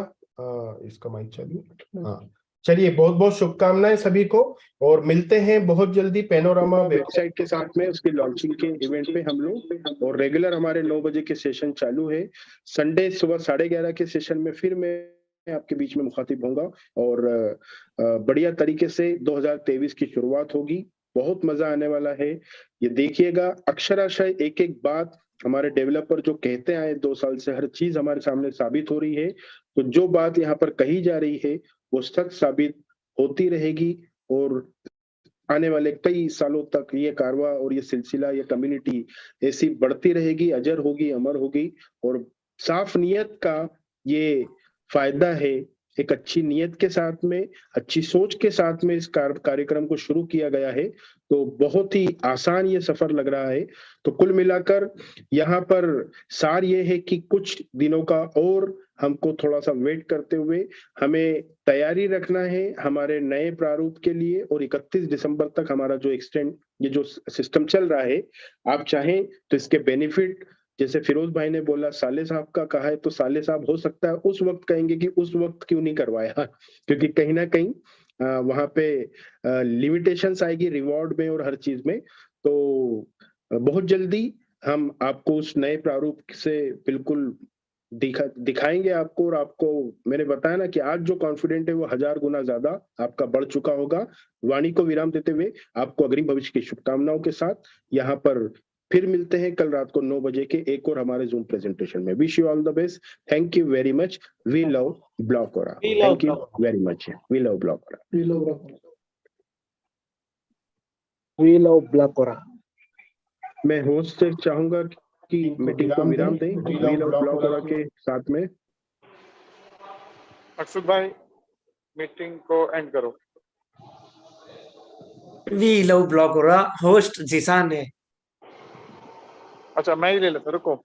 इसका माइक चालू, हाँ चलिए, बहुत बहुत शुभकामनाएं सभी को, और मिलते हैं बहुत जल्दी पैनोरामा वेबसाइट के साथ में उसकी लॉन्चिंग के इवेंट पे हम लोग। और रेगुलर हमारे 9 बजे के सेशन चालू है। संडे सुबह 11:30 के सेशन में फिर मैं आपके बीच में मुखातिब होऊंगा, और बढ़िया तरीके से 2023 की शुरुआत होगी। बहुत मजा आने वाला है, ये देखिएगा। अक्षराशय एक एक बात हमारे डेवलपर जो कहते आए 2 साल से, हर चीज हमारे सामने साबित हो रही है। तो जो बात यहाँ पर कही जा रही है वो सच साबित होती रहेगी, और आने वाले कई सालों तक ये कारवा और ये सिलसिला, ये कम्युनिटी ऐसी बढ़ती रहेगी, अजर होगी, अमर होगी। और साफ नियत का ये फायदा है, एक अच्छी नियत के साथ में, अच्छी सोच के साथ में इस कार्यक्रम को शुरू किया गया है, तो बहुत ही आसान ये सफर लग रहा है। तो कुल मिलाकर यहाँ पर सार ये है कि कुछ दिनों का और हमको थोड़ा सा वेट करते हुए हमें तैयारी रखना है हमारे नए प्रारूप के लिए। और 31 दिसंबर तक हमारा जो ये जो सिस्टम चल रहा है, आप चाहें तो इसके बेनिफिट, जैसे फिरोज भाई ने बोला साले साहब का कहा है, तो साले साहब हो सकता है उस वक्त कहेंगे कि उस वक्त क्यों नहीं करवाया, क्योंकि कहीं ना कहीं वहां पे लिमिटेशंस आएगी रिवॉर्ड में और हर चीज में। तो बहुत जल्दी हम आपको उस नए प्रारूप से बिल्कुल दिखाएंगे आपको। और आपको मैंने बताया ना कि आज जो कॉन्फिडेंट है वो 1000 गुना ज्यादा आपका बढ़ चुका होगा। वाणी को विराम देते हुए आपको अग्रिम भविष्य की शुभकामनाओं के साथ यहाँ पर फिर मिलते हैं कल रात को 9 बजे के एक और हमारे जूम प्रेजेंटेशन में। Wish you all the best, thank you very much, we love Blockora, thank you very much, we love Blockora, we love Blockora. मैं होस्ट से चाहूंगा कि मीटिंग को विराम दें वी लव ब्लॉकोरा के साथ में। अक्षुत भाई मीटिंग को एंड करो। वी लव ब्लॉकोरा, होस्ट जिसान है। अच्छा मैं ही ले लेता, रुको।